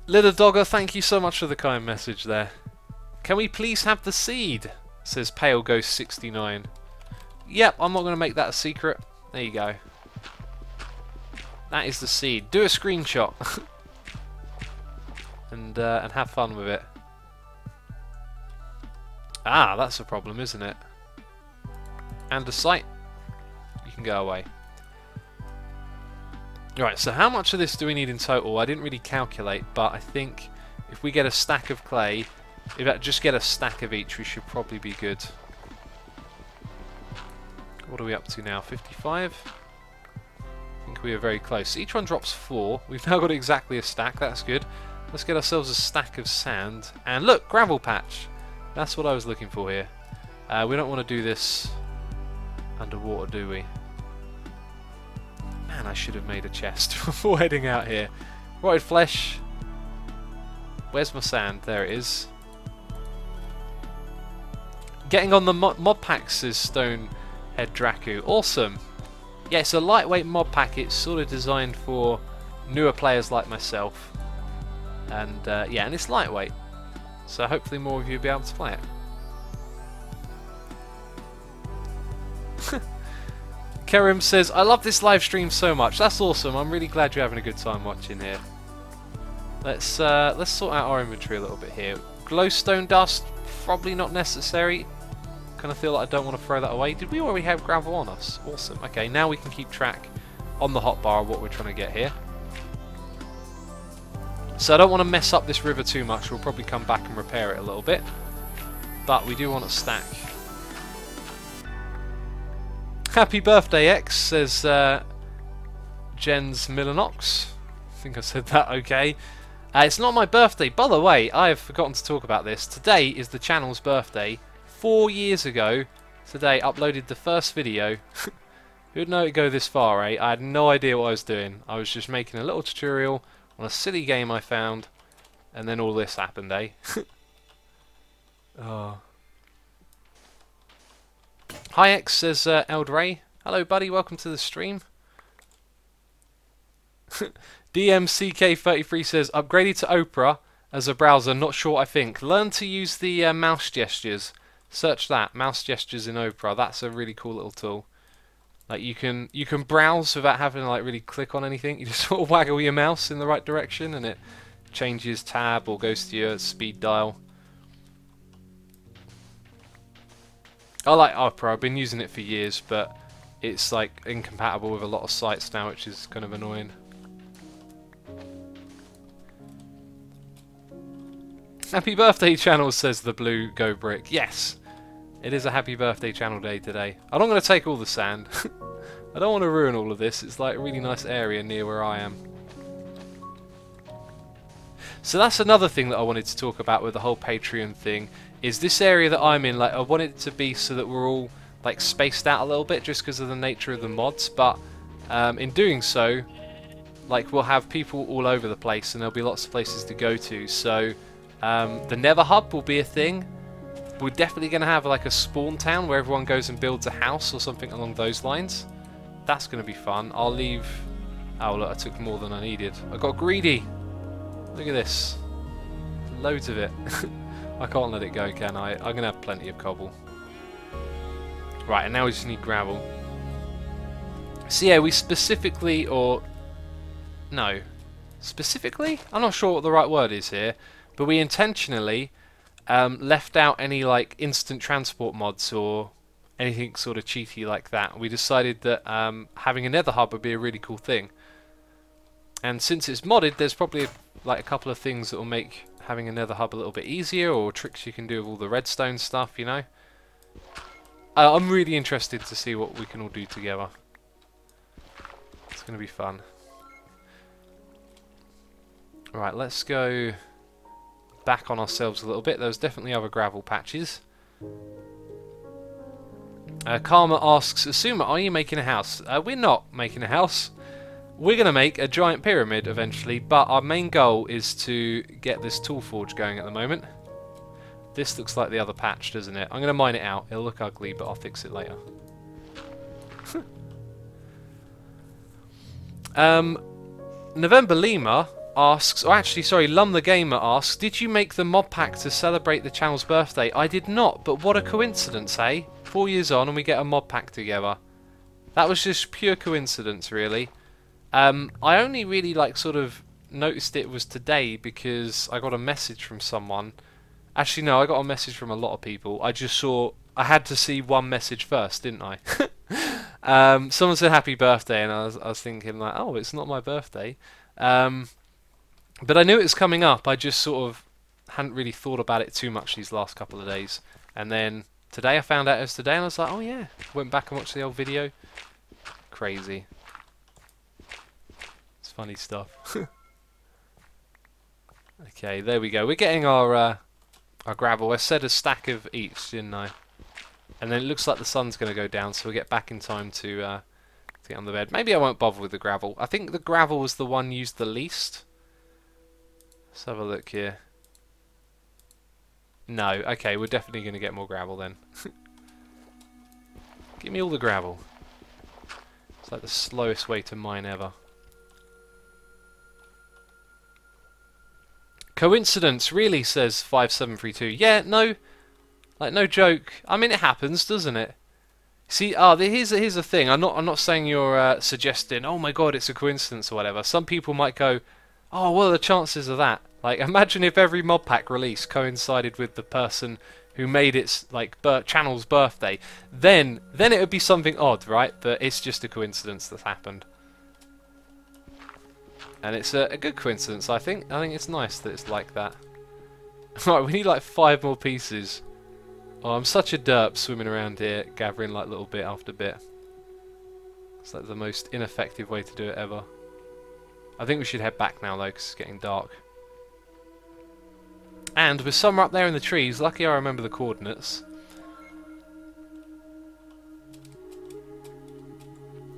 Little Dogger, thank you so much for the kind message there. Can we please have the seed? Says Pale Ghost 69. Yep, I'm not going to make that a secret. There you go. That is the seed. Do a screenshot and have fun with it. Ah, that's a problem, isn't it? And a site. You can go away. Right, so how much of this do we need in total? I didn't really calculate, but I think if we get a stack of clay, if I just get a stack of each, we should probably be good. What are we up to now? 55? I think we are very close. Each one drops 4. We've now got exactly a stack. That's good. Let's get ourselves a stack of sand. And look, gravel patch. That's what I was looking for here. We don't want to do this underwater, do we? Man, I should have made a chest before heading out here. Rotted flesh. Where's my sand? There it is. Getting on the mod pack, says Stonehead Draku. Awesome. Yeah, it's a lightweight mod pack. It's sort of designed for newer players like myself. And yeah, and it's lightweight. So hopefully more of you will be able to play it. Kerim says, I love this live stream so much. That's awesome. I'm really glad you're having a good time watching here. Let's sort out our inventory a little bit here. Glowstone dust, probably not necessary. Kind of feel like I don't want to throw that away. Did we already have gravel on us? Awesome. Okay, now we can keep track on the hotbar of what we're trying to get here. So I don't want to mess up this river too much. We'll probably come back and repair it a little bit. But we do want to stack. Happy birthday, X, says Jens Millinox. think I said that okay. It's not my birthday. By the way, I have forgotten to talk about this. Today is the channel's birthday. 4 years ago, today, uploaded the first video. Who'd know it'd go this far, eh? I had no idea what I was doing. I was just making a little tutorial on a silly game I found, and then all this happened, eh? Oh. Hi X, says Eldray. Hello buddy, welcome to the stream. DMCK33 says, upgraded to Opera as a browser, not sure I think. Learn to use the mouse gestures. Search that, mouse gestures in Opera. That's a really cool little tool. Like you can browse without having to like really click on anything. You just sort of waggle your mouse in the right direction and it changes tab or goes to your speed dial. I like Opera, I've been using it for years, but it's like incompatible with a lot of sites now, which is kind of annoying. Happy birthday channel, says the blue Go Brick. Yes, it is a happy birthday channel day today. I'm not going to take all the sand. I don't want to ruin all of this. It's like a really nice area near where I am. So that's another thing that I wanted to talk about with the whole Patreon thing, is this area that I'm in, like I want it to be so that we're all like spaced out a little bit just because of the nature of the mods, but in doing so, like we'll have people all over the place and there'll be lots of places to go to. So the Nether Hub will be a thing. We're definitely going to have like a spawn town where everyone goes and builds a house or something along those lines. That's going to be fun. I'll leave... Oh look, I took more than I needed. I got greedy. Look at this. Loads of it. I can't let it go, can I? I'm going to have plenty of cobble. Right, and now we just need gravel. So yeah, we specifically, or... No. Specifically? I'm not sure what the right word is here. But we intentionally left out any like instant transport mods or anything sort of cheaty like that. We decided that having a Nether Hub would be a really cool thing. And since it's modded, there's probably like a couple of things that will make having a Nether Hub a little bit easier, or tricks you can do with all the redstone stuff, you know. I'm really interested to see what we can all do together. It's going to be fun. Right, let's go back on ourselves a little bit. There's definitely other gravel patches. Karma asks, Asuma, are you making a house? We're not making a house. We're going to make a giant pyramid eventually, but our main goal is to get this tool forge going at the moment. This looks like the other patch, doesn't it? I'm going to mine it out. It'll look ugly, but I'll fix it later. November Lima asks, or actually, sorry, Lum the Gamer asks, did you make the Modpack to celebrate the channel's birthday? I did not, but what a coincidence, eh? 4 years on and we get a Modpack together. That was just pure coincidence, really. I only really like sort of noticed it was today because I got a message from someone. Actually, no, I got a message from a lot of people. I just saw, I had to see one message first, didn't I? Someone said happy birthday, and I was thinking like, oh, it's not my birthday. But I knew it was coming up. I just sort of hadn't really thought about it too much these last couple of days. And then today I found out it was today, and I was like, oh yeah. Went back and watched the old video. Crazy. It's funny stuff. Okay, there we go. We're getting our gravel. I said a stack of each, didn't I? And then it looks like the sun's going to go down, so we'll get back in time to get on the bed. Maybe I won't bother with the gravel. I think the gravel was the one used the least. Let's have a look here. No, okay, we're definitely going to get more gravel then. Give me all the gravel. It's like the slowest way to mine ever. Coincidence, really, says 5732. Yeah, no, like no joke. I mean, it happens, doesn't it? See, here's a thing. I'm not saying you're suggesting, oh my god, it's a coincidence or whatever. Some people might go, oh, what are the chances of that? Like, imagine if every Modpack release coincided with the person who made its like channel's birthday. Then it would be something odd, right? But it's just a coincidence that's happened. And it's a good coincidence, I think. I think it's nice that it's like that. Right, we need like 5 more pieces. Oh, I'm such a derp swimming around here, gathering like little bit after bit. It's like the most ineffective way to do it ever. I think we should head back now though, because it's getting dark. And with summer up there in the trees, lucky I remember the coordinates.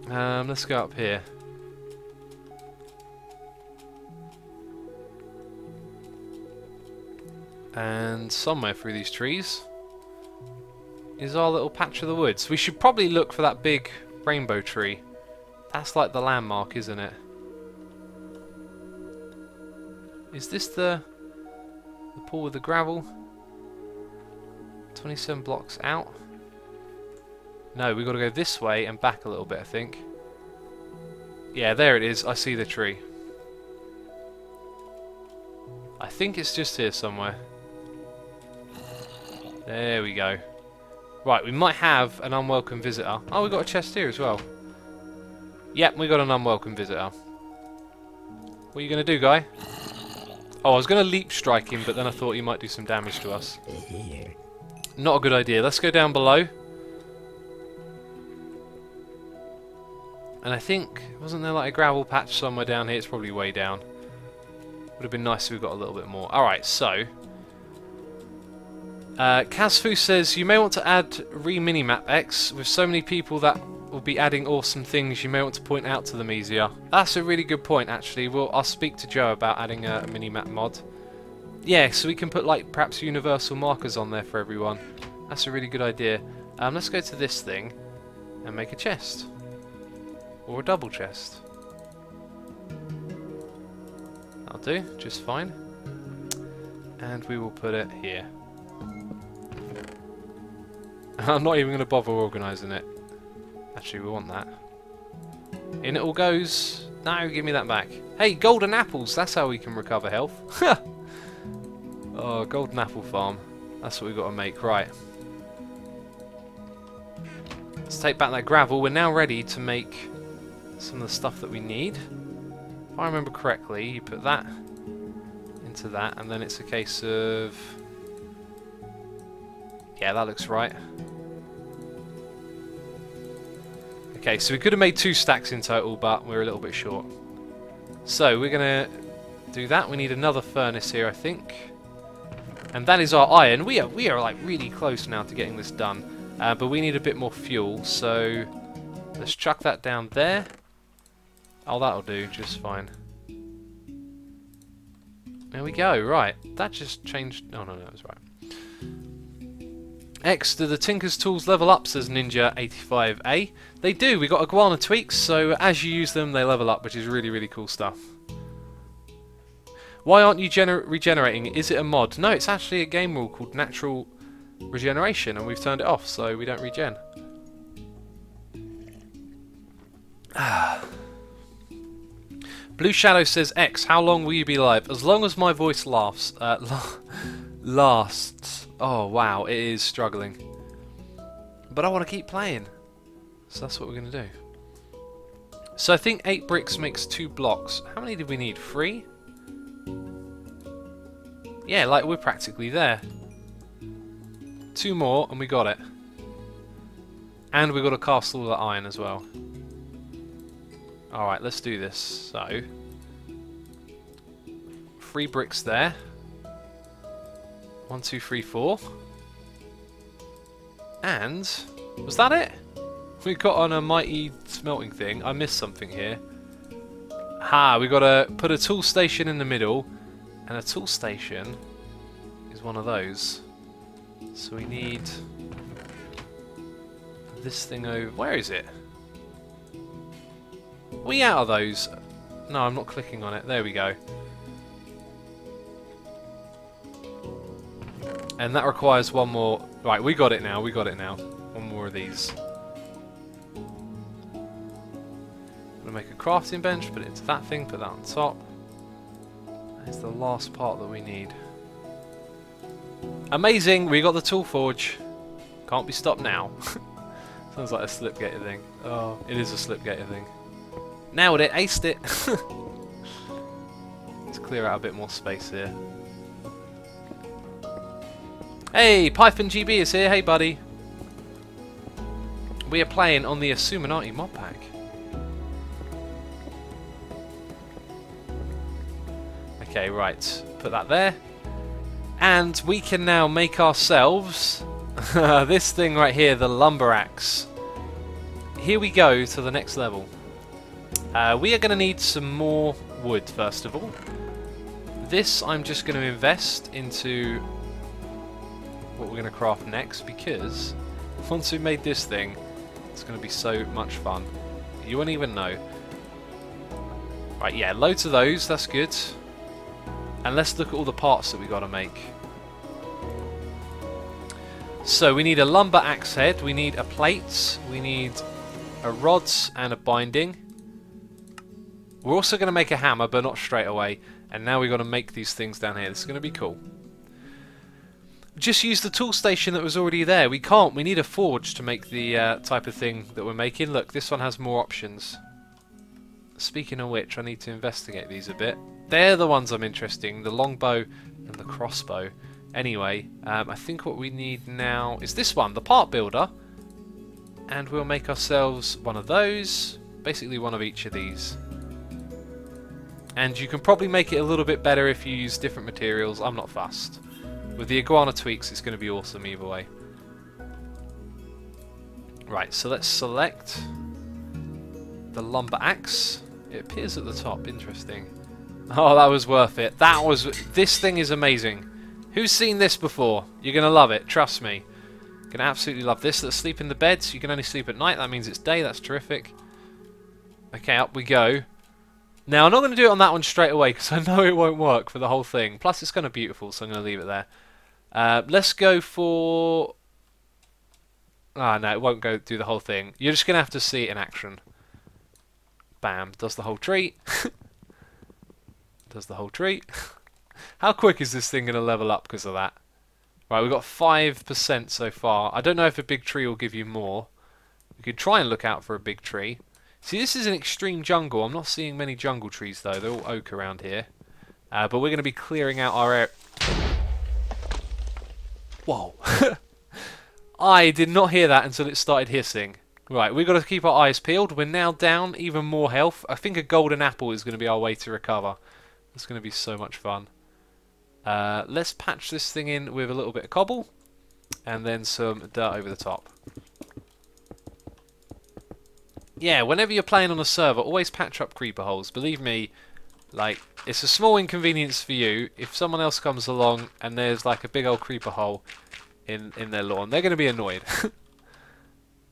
Let's go up here. And somewhere through these trees is our little patch of the woods. We should probably look for that big rainbow tree. That's like the landmark, isn't it? Is this the pool with the gravel? 27 blocks out. No, we've got to go this way and back a little bit, I think. Yeah, there it is. I see the tree. I think it's just here somewhere. There we go. Right, we might have an unwelcome visitor. Oh, we've got a chest here as well. Yep, we got an unwelcome visitor. What are you going to do, guy? Oh, I was going to leap strike him, but then I thought he might do some damage to us. Not a good idea. Let's go down below. And I think, wasn't there like a gravel patch somewhere down here? It's probably way down. Would have been nice if we got a little bit more. Alright, so... Kazfu says, you may want to add re-minimap X. With so many people that will be adding awesome things, you may want to point out to them easier. That's a really good point, actually. I'll speak to Joe about adding a minimap mod. Yeah, so we can put like perhaps universal markers on there for everyone. That's a really good idea. Let's go to this thing and make a chest. Or a double chest. That'll do, just fine. And we will put it here. I'm not even going to bother organising it. Actually, we want that. In it all goes. No, give me that back. Hey, golden apples. That's how we can recover health. Oh, golden apple farm. That's what we've got to make. Right. Let's take back that gravel. We're now ready to make some of the stuff that we need. If I remember correctly, you put that into that, and then it's a case of... Yeah, that looks right. Okay, so we could have made 2 stacks in total, but we're a little bit short. So we're going to do that. We need another furnace here, I think. And that is our iron. We are like really close now to getting this done. But we need a bit more fuel, so let's chuck that down there. Oh, that'll do just fine. There we go, right. That just changed... Oh, no, that was right. X, do the Tinker's Tools level up, says Ninja85A. They do, we got iguana tweaks, so as you use them, they level up, which is really, really cool stuff. Why aren't you regenerating? Is it a mod? No, it's actually a game rule called natural regeneration, and we've turned it off, so we don't regen. Blue Shadow says, X, how long will you be live? As long as my voice lasts. Lasts. Oh, wow, it is struggling. But I want to keep playing. So that's what we're going to do. So I think 8 bricks makes 2 blocks. How many did we need? 3? Yeah, like we're practically there. 2 more and we got it. And we got to cast all that iron as well. Alright, let's do this. So 3 bricks there. 1, 2, 3, 4. And was that it? We got on a mighty smelting thing. I missed something here. Ha, we got to put a tool station in the middle, and a tool station is one of those. So we need this thing over. Where is it? Are we out of those? No, I'm not clicking on it. There we go. And that requires 1 more. Right, we got it now. We got it now. 1 more of these. I'm gonna make a crafting bench. Put it into that thing. Put that on top. That's the last part that we need. Amazing! We got the tool forge. Can't be stopped now. Sounds like a slipgator thing. Oh, it is a slipgator thing. Nailed it! Aced it! Let's clear out a bit more space here. Hey, Python GB is here. Hey, buddy. We are playing on the Xisuminati Modpack. Okay, right. Put that there. And we can now make ourselves this thing right here, the lumber axe. Here we go to the next level. We are going to need some more wood, first of all. This I'm just going to invest into what we're going to craft next, because once we've made this thing, it's going to be so much fun. You won't even know. Right, yeah, loads of those, that's good. And let's look at all the parts that we got to make. So we need a lumber axe head, we need a plate, we need a rods and a binding. We're also going to make a hammer, but not straight away. And now we've got to make these things down here. This is going to be cool. Just use the tool station that was already there. We can't. We need a forge to make the type of thing that we're making. Look, this one has more options. Speaking of which, I need to investigate these a bit. They're the ones I'm interested in. The longbow and the crossbow. Anyway, I think what we need now is this one, the part builder. And we'll make ourselves one of those. Basically one of each of these. And you can probably make it a little bit better if you use different materials. I'm not fussed. With the iguana tweaks, it's going to be awesome either way. Right, so let's select the lumber axe. It appears at the top. Interesting. Oh, that was worth it. This thing is amazing. Who's seen this before? You're going to love it. Trust me. You're going to absolutely love this. Let's sleep in the beds. You can only sleep at night. That means it's day. That's terrific. Okay, up we go. Now, I'm not going to do it on that one straight away because I know it won't work for the whole thing. Plus, it's kind of beautiful, so I'm going to leave it there. Let's go for... Ah, no, it won't go do the whole thing. You're just going to have to see it in action. Bam. Does the whole tree. Does the whole tree. How quick is this thing going to level up because of that? Right, we've got 5% so far. I don't know if a big tree will give you more. You could try and look out for a big tree. See, this is an extreme jungle. I'm not seeing many jungle trees, though. They're all oak around here. But we're going to be clearing out our area. Whoa. I did not hear that until it started hissing. Right, we've got to keep our eyes peeled. We're now down even more health. I think a golden apple is going to be our way to recover. It's going to be so much fun. Let's patch this thing in with a little bit of cobble. And then some dirt over the top. Yeah, whenever you're playing on a server, always patch up creeper holes. Believe me, like, it's a small inconvenience for you. If someone else comes along and there's like a big old creeper hole in their lawn, they're going to be annoyed.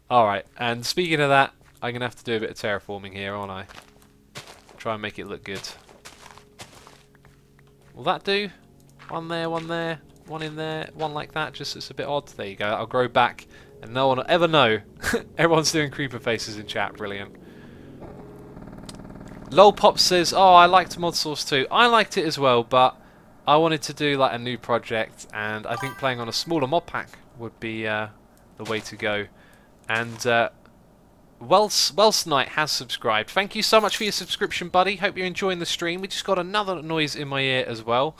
Alright, and speaking of that, I'm going to have to do a bit of terraforming here, aren't I? Try and make it look good. Will that do? One there, one in there, one like that, just it's a bit odd. There you go, I'll grow back. And no one will ever know. Everyone's doing creeper faces in chat. Brilliant. Lolpop says, oh, I liked Mod Source 2. I liked it as well, but I wanted to do like a new project, and I think playing on a smaller mod pack would be the way to go. And Wells Knight has subscribed. Thank you so much for your subscription, buddy. Hope you're enjoying the stream. We just got another noise in my ear as well.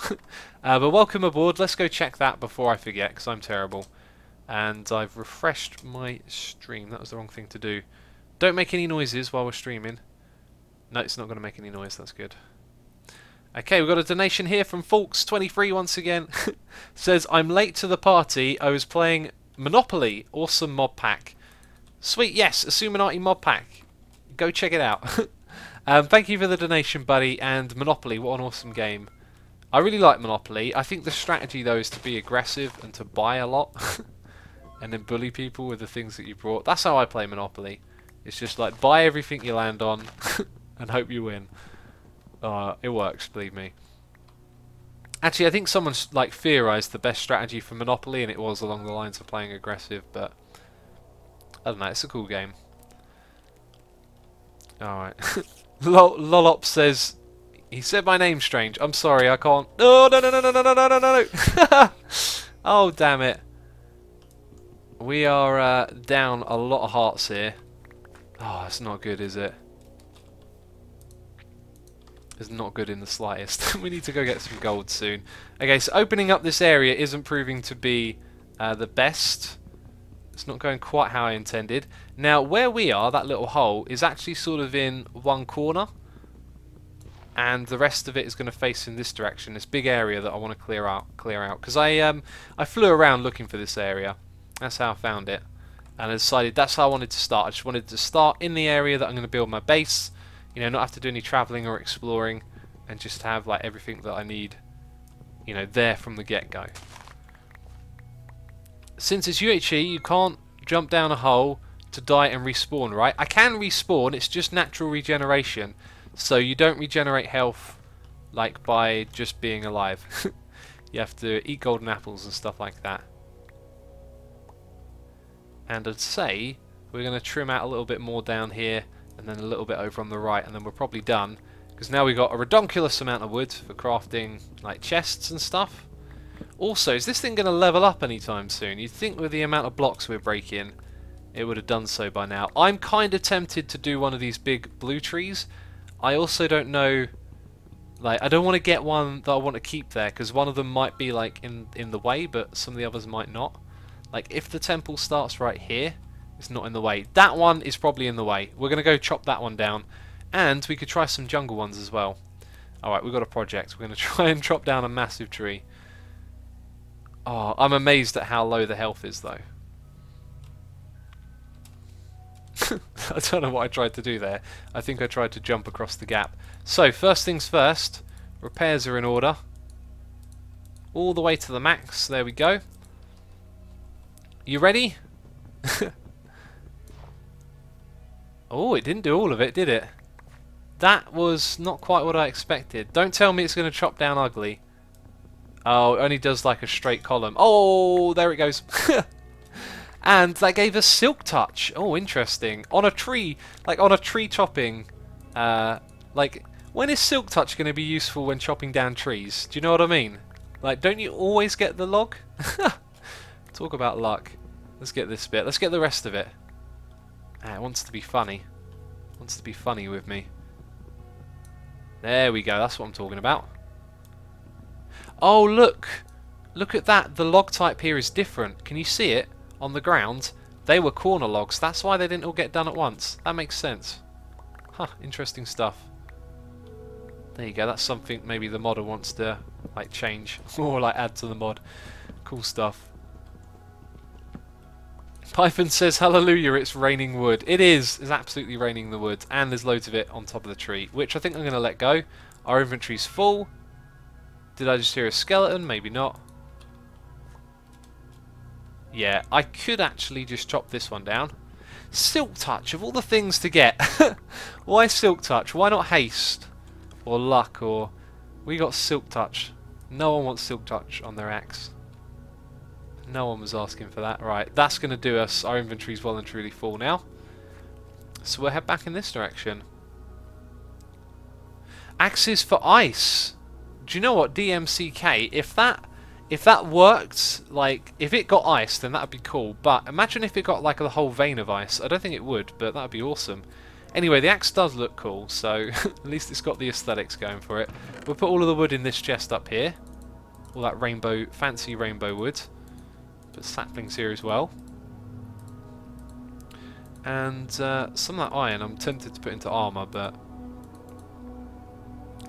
But welcome aboard. Let's go check that before I forget, because I'm terrible. And I've refreshed my stream. That was the wrong thing to do. Don't make any noises while we're streaming. No, it's not going to make any noise. That's good. Okay, we've got a donation here from Folks23 once again. Says, I'm late to the party. I was playing Monopoly. Awesome mod pack. Sweet, yes, Xisuminati Modpack. Go check it out. Thank you for the donation, buddy. And Monopoly, what an awesome game. I really like Monopoly. I think the strategy, though, is to be aggressive and to buy a lot. And then bully people with the things that you brought. That's how I play Monopoly. It's just like, buy everything you land on and hope you win. It works, believe me. Actually, I think someone's like theorized the best strategy for Monopoly, and it was along the lines of playing aggressive, but I don't know, it's a cool game. Alright. Lolop says, he said my name strange. I'm sorry, I can't. No, no, no, no, no, no, no, no, no, no. Oh, damn it. We are down a lot of hearts here. Oh, that's not good, is it? It's not good in the slightest. We need to go get some gold soon. Okay, so opening up this area isn't proving to be the best. It's not going quite how I intended. Now, where we are, that little hole, is actually sort of in one corner. and the rest of it is going to face in this direction, this big area that I want to clear out. Because I flew around looking for this area. That's how I found it. And I decided that's how I wanted to start. I just wanted to start in the area that I'm going to build my base. You know, not have to do any travelling or exploring, and just have like everything that I need, you know, there from the get-go. Since it's UHE, you can't jump down a hole to die and respawn, right? I can respawn, it's just natural regeneration. So you don't regenerate health like by just being alive. You have to eat golden apples and stuff like that. And I'd say we're going to trim out a little bit more down here and then a little bit over on the right, and then we're probably done, because now we've got a redonkulous amount of wood for crafting like chests and stuff. Also, is this thing going to level up anytime soon? You'd think with the amount of blocks we're breaking it would have done so by now. I'm kind of tempted to do one of these big blue trees. I also don't know, like, I don't want to get one that I want to keep there, because one of them might be like in the way, but some of the others might not. Like, if the temple starts right here, it's not in the way. That one is probably in the way. We're going to go chop that one down. And we could try some jungle ones as well. Alright, we've got a project. We're going to try and chop down a massive tree. Oh, I'm amazed at how low the health is, though. I don't know what I tried to do there. I think I tried to jump across the gap. So, first things first. Repairs are in order. All the way to the max. There we go. You ready? Oh, it didn't do all of it, did it? That was not quite what I expected. Don't tell me it's going to chop down ugly. Oh, it only does like a straight column. Oh, there it goes. And that gave us silk touch. Oh, interesting. On a tree, like on a tree chopping. Like, when is silk touch going to be useful when chopping down trees? Do you know what I mean? Like, don't you always get the log? Talk about luck. Let's get this bit. Let's get the rest of it. Ah, it wants to be funny. It wants to be funny with me. There we go. That's what I'm talking about. Oh, look. Look at that. The log type here is different. Can you see it on the ground? They were corner logs. That's why they didn't all get done at once. That makes sense. Huh. Interesting stuff. There you go. That's something maybe the modder wants to like change or like add to the mod. Cool stuff. Python says, hallelujah, it's raining wood. It is. It's absolutely raining the wood. And there's loads of it on top of the tree, which I think I'm going to let go. Our inventory's full. Did I just hear a skeleton? Maybe not. Yeah, I could actually just chop this one down. Silk touch, of all the things to get. Why silk touch? Why not haste? Or luck? Or we got silk touch. No one wants silk touch on their axe. No one was asking for that. Right, that's going to do us. Our inventory's well and truly full now. So we'll head back in this direction. Axes for ice. Do you know what? DMCK. If that worked, like, if it got ice, then that would be cool. But imagine if it got, like, the whole vein of ice. I don't think it would, but that would be awesome. Anyway, the axe does look cool, so at least it's got the aesthetics going for it. We'll put all of the wood in this chest up here. All that rainbow, fancy rainbow wood. Put saplings here as well. And some of that iron I'm tempted to put into armour, but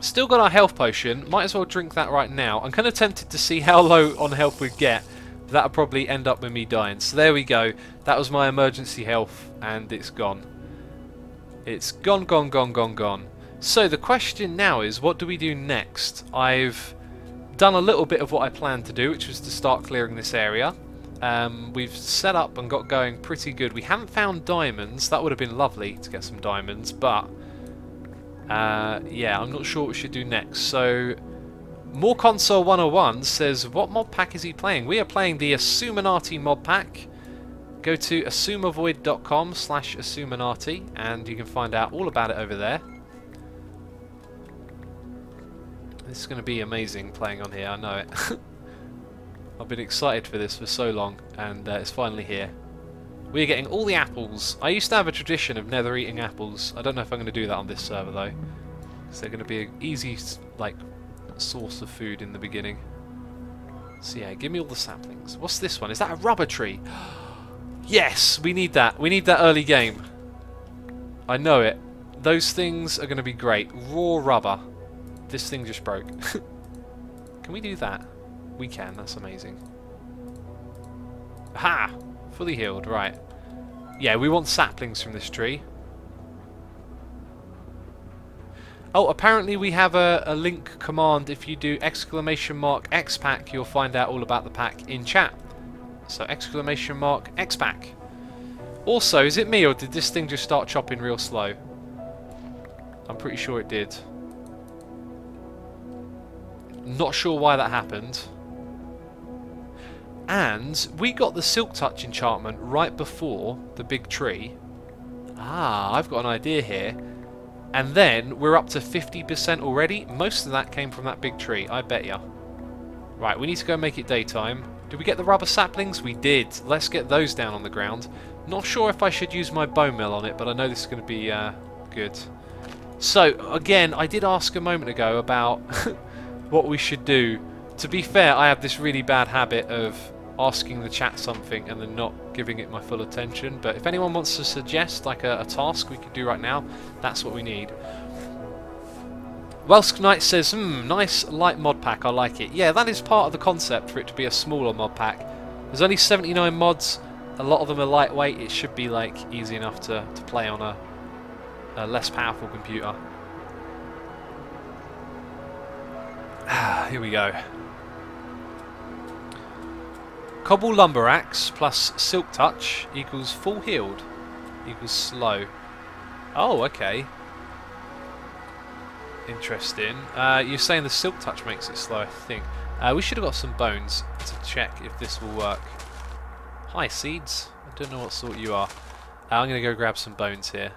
still got our health potion. Might as well drink that right now. I'm kind of tempted to see how low on health we'd get. That'll probably end up with me dying. So there we go. That was my emergency health, and it's gone. It's gone, gone, gone, gone, gone. So the question now is, what do we do next? I've done a little bit of what I planned to do, which was to start clearing this area. We've set up and got going pretty good. We haven't found diamonds. That would have been lovely to get some diamonds, but yeah, I'm not sure what we should do next. So More Console 101 says, what mod pack is he playing? We are playing the Xisuminati Modpack. Go to asumavoid.com/Xisuminati and you can find out all about it over there. This is going to be amazing playing on here, I know it. I've been excited for this for so long, and it's finally here. We're getting all the apples. I used to have a tradition of never eating apples. I don't know if I'm going to do that on this server though, because they're going to be an easy like source of food in the beginning. So yeah, give me all the saplings. What's this one? Is that a rubber tree? Yes, we need that. We need that early game. I know it. Those things are going to be great. Raw rubber. This thing just broke. Can we do that? We can, that's amazing. Ha! Fully healed, right. Yeah, we want saplings from this tree. Oh, apparently we have a link command. If you do !XPack, you'll find out all about the pack in chat. So !XPack. Also, is it me or did this thing just start chopping real slow? I'm pretty sure it did. Not sure why that happened. And we got the Silk Touch enchantment right before the big tree. Ah, I've got an idea here. And then we're up to 50% already. Most of that came from that big tree, I bet ya. Right, we need to go make it daytime. Did we get the rubber saplings? We did. Let's get those down on the ground. Not sure if I should use my bone mill on it, but I know this is going to be good. So, again, I did ask a moment ago about what we should do. To be fair, I have this really bad habit of asking the chat something and then not giving it my full attention. But if anyone wants to suggest like a task we could do right now, that's what we need. Welsh Knight says, nice light mod pack, I like it. Yeah, that is part of the concept for it to be a smaller mod pack. There's only 79 mods, a lot of them are lightweight, it should be like easy enough to play on a less powerful computer. Here we go. Cobble Lumber Axe plus Silk Touch equals full healed equals slow. Oh, okay. Interesting. You're saying the Silk Touch makes it slow, I think. We should have got some bones to check if this will work. Hi, Seeds. I don't know what sort you are. I'm going to go grab some bones here.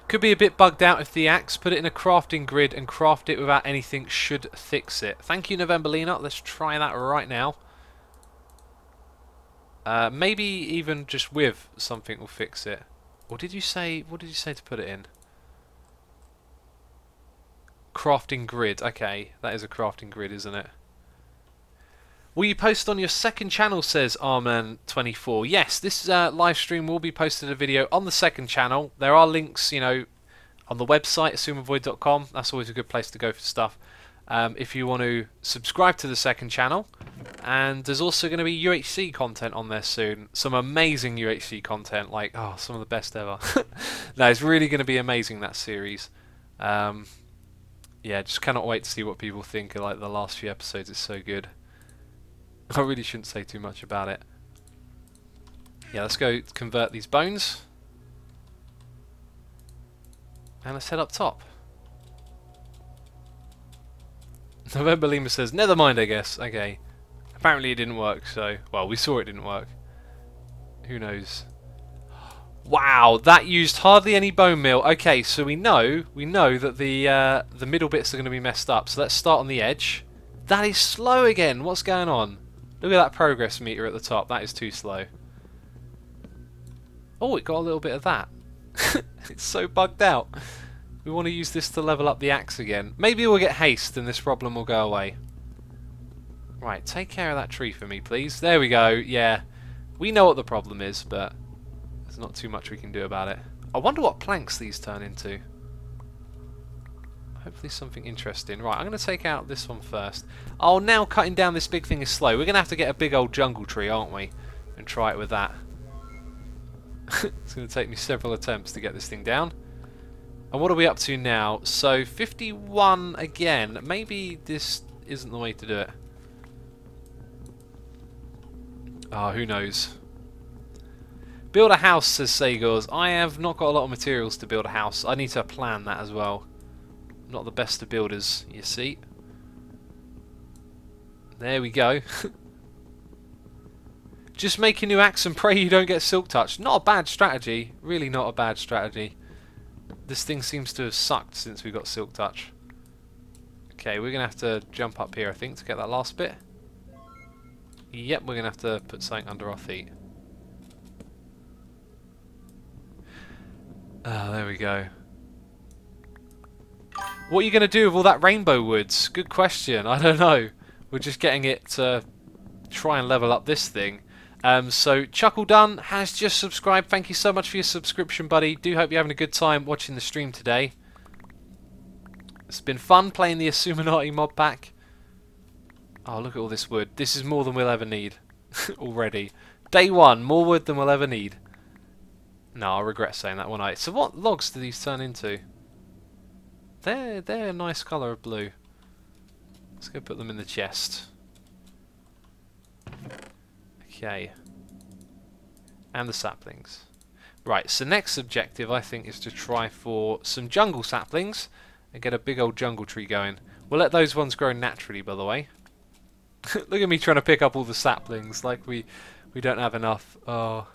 Could be a bit bugged out if the axe, put it in a crafting grid and craft it without anything should fix it. Thank you, Novemberlina. Let's try that right now. Maybe even just with something will fix it. Or did you say, what did you say to put it in? Crafting grid. Okay, that is a crafting grid, isn't it? Will you post on your second channel, says Arman24. Yes, this live stream will be posted a video on the second channel. There are links, you know, on the website, assumeavoid.com. That's always a good place to go for stuff. If you want to subscribe to the second channel. And there's also going to be UHC content on there soon. Some amazing UHC content, like, oh, some of the best ever. No, it's really going to be amazing, that series. Yeah, just cannot wait to see what people think of like the last few episodes. It's so good. I really shouldn't say too much about it. Yeah, let's go convert these bones. And let's head up top. November Lima says, never mind, I guess. Okay. Apparently it didn't work, so... Well, we saw it didn't work. Who knows? Wow, that used hardly any bone meal. Okay, so we know that the middle bits are going to be messed up. So let's start on the edge. That is slow again. What's going on? Look at that progress meter at the top. That is too slow. Oh, it got a little bit of that. It's so bugged out. We want to use this to level up the axe again. Maybe we'll get haste and this problem will go away. Right, take care of that tree for me, please. There we go. Yeah, we know what the problem is, but there's not too much we can do about it. I wonder what planks these turn into. Hopefully something interesting. Right, I'm going to take out this one first. Oh, now cutting down this big thing is slow. We're going to have to get a big old jungle tree, aren't we? And try it with that. It's going to take me several attempts to get this thing down. And what are we up to now? So, 51 again. Maybe this isn't the way to do it. Oh, who knows? Build a house, says Sagors. I have not got a lot of materials to build a house. I need to plan that as well. Not the best of builders, you see. There we go. Just make a new axe and pray you don't get silk touch. Not a bad strategy. Really not a bad strategy. This thing seems to have sucked since we got silk touch. Okay, we're going to have to jump up here, I think, to get that last bit. Yep, we're going to have to put something under our feet. Ah, there we go. What are you going to do with all that rainbow woods? Good question. I don't know. We're just getting it to try and level up this thing. So Chuckle Dunn has just subscribed. Thank you so much for your subscription, buddy. Do hope you're having a good time watching the stream today. It's been fun playing the Xisuminati Modpack. Oh, look at all this wood. This is more than we'll ever need already. Day 1, more wood than we'll ever need. No, I regret saying that one. So what logs do these turn into? They're a nice colour of blue. Let's go put them in the chest. Okay. And the saplings. Right, so next objective I think is to try for some jungle saplings and get a big old jungle tree going. We'll let those ones grow naturally, by the way. Look at me trying to pick up all the saplings like we don't have enough. Oh.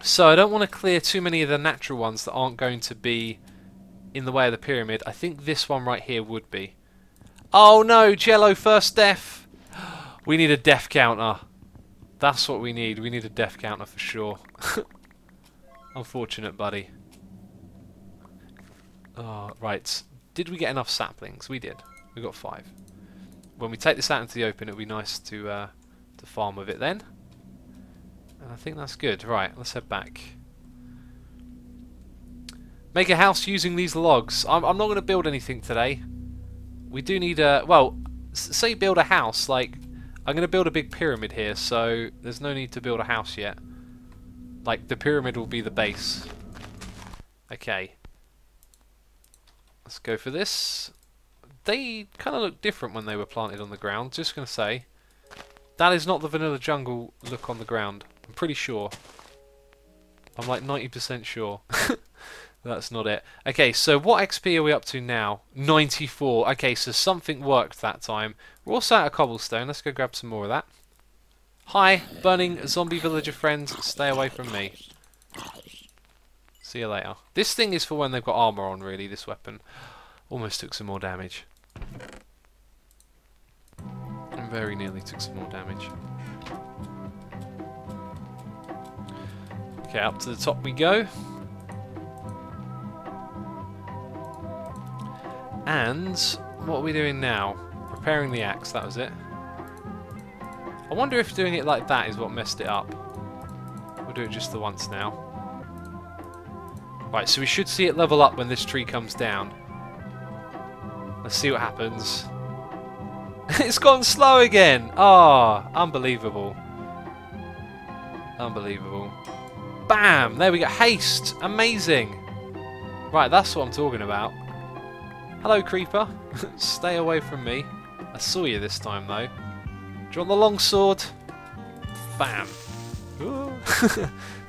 So I don't want to clear too many of the natural ones that aren't going to be in the way of the pyramid. I think this one right here would be. Oh no, Jello, first death. We need a death counter. That's what we need. We need a death counter for sure. Unfortunate, buddy. Oh, right. Did we get enough saplings? We did. We got 5. When we take this out into the open, it'll be nice to farm with it then. And I think that's good. Right, let's head back. Make a house using these logs. I'm not going to build anything today. We do need a... Well, say build a house. Like, I'm going to build a big pyramid here, so there's no need to build a house yet. Like, the pyramid will be the base. Okay. Let's go for this. They kind of look different when they were planted on the ground. Just going to say. That is not the vanilla jungle look on the ground. I'm pretty sure. I'm like 90% sure. That's not it. Okay, so what XP are we up to now? 94. Okay, so something worked that time. We're also out of cobblestone. Let's go grab some more of that. Hi, burning zombie villager friends. Stay away from me. See you later. This thing is for when they've got armor on, really, this weapon. Almost took some more damage. And very nearly took some more damage. Okay, up to the top we go. And what are we doing now? Preparing the axe, that was it. I wonder if doing it like that is what messed it up. We'll do it just the once now. Right, so we should see it level up when this tree comes down. Let's see what happens. It's gone slow again! Ah, oh, unbelievable. Unbelievable. Bam! There we go. Haste! Amazing! Right, that's what I'm talking about. Hello, creeper. Stay away from me. I saw you this time, though. Do you want the long sword? Bam.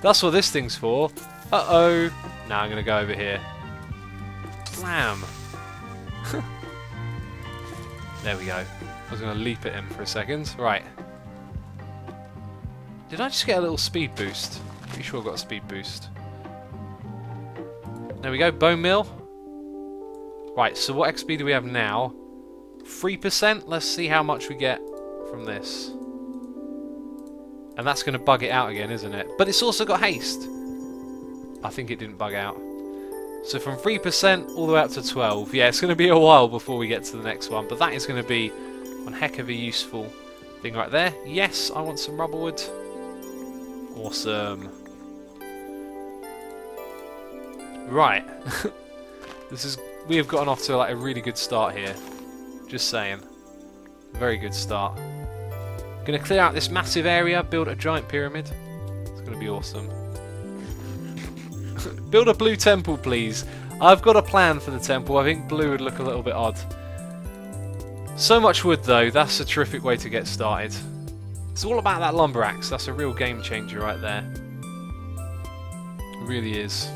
That's what this thing's for. Uh-oh. Now I'm going to go over here. Blam. There we go. I was going to leap at him for a second. Right. Did I just get a little speed boost? Pretty sure I got a speed boost. There we go. Bone meal. Right, so what XP do we have now? 3%? Let's see how much we get from this. And that's going to bug it out again, isn't it? But it's also got haste. I think it didn't bug out. So from 3% all the way up to 12. Yeah, it's going to be a while before we get to the next one. But that is going to be one heck of a useful thing right there. Yes, I want some rubber wood. Awesome. Right. We have gotten off to like a really good start here. Just saying. Very good start. Gonna clear out this massive area, build a giant pyramid. It's gonna be awesome. Build a blue temple, please. I've got a plan for the temple. I think blue would look a little bit odd. So much wood though, that's a terrific way to get started. It's all about that lumber axe. That's a real game changer right there. It really is.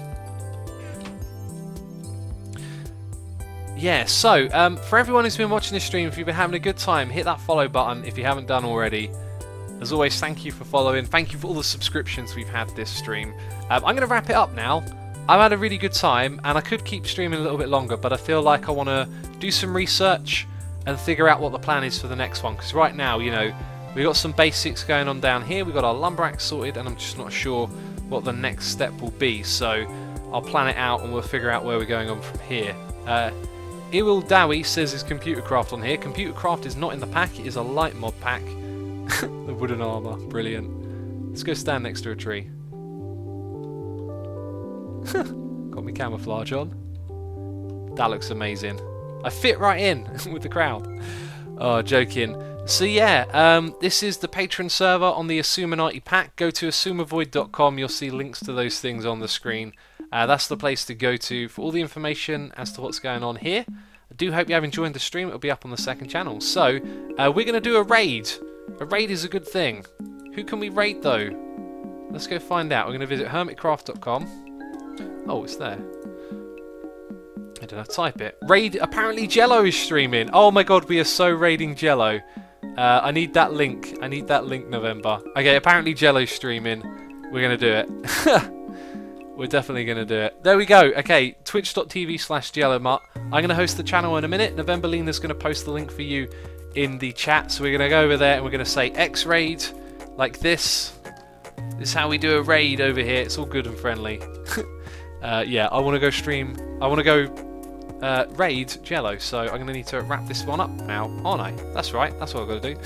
Yeah, so, for everyone who's been watching this stream, if you've been having a good time, hit that follow button if you haven't done already. As always, thank you for following. Thank you for all the subscriptions we've had this stream. I'm going to wrap it up now. I've had a really good time, and I could keep streaming a little bit longer, but I feel like I want to do some research and figure out what the plan is for the next one. Because right now, you know, we've got some basics going on down here. We've got our lumber axe sorted, and I'm just not sure what the next step will be. So I'll plan it out, and we'll figure out where we're going on from here. Iwil Dowie says his computer craft on here. Computer craft is not in the pack, it is a light mod pack. The wooden armour, brilliant. Let's go stand next to a tree. Got me camouflage on. That looks amazing. I fit right in with the crowd. Oh, joking. So yeah, this is the Patreon server on the Xisuminati pack. Go to asumavoid.com. You'll see links to those things on the screen. That's the place to go to for all the information as to what's going on here. I do hope you have enjoyed the stream. It'll be up on the second channel. So we're going to do a raid. A raid is a good thing. Who can we raid though? Let's go find out. We're going to visit hermitcraft.com. Oh, it's there. I don't know how to type it. Raid. Apparently Jello is streaming. Oh my god, we are so raiding Jello. I need that link. I need that link, November. Okay, apparently Jello's streaming. We're going to do it. We're definitely going to do it. There we go. Okay, twitch.tv/JelloMutt. I'm going to host the channel in a minute. November Lena's going to post the link for you in the chat. So we're going to go over there and we're going to say X raid like this. This is how we do a raid over here. It's all good and friendly. Yeah, I want to go stream. I want to go raid Jello. So I'm going to need to wrap this one up now, aren't I? That's right. That's what I've got to do.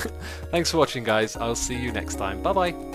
Thanks for watching, guys. I'll see you next time. Bye-bye.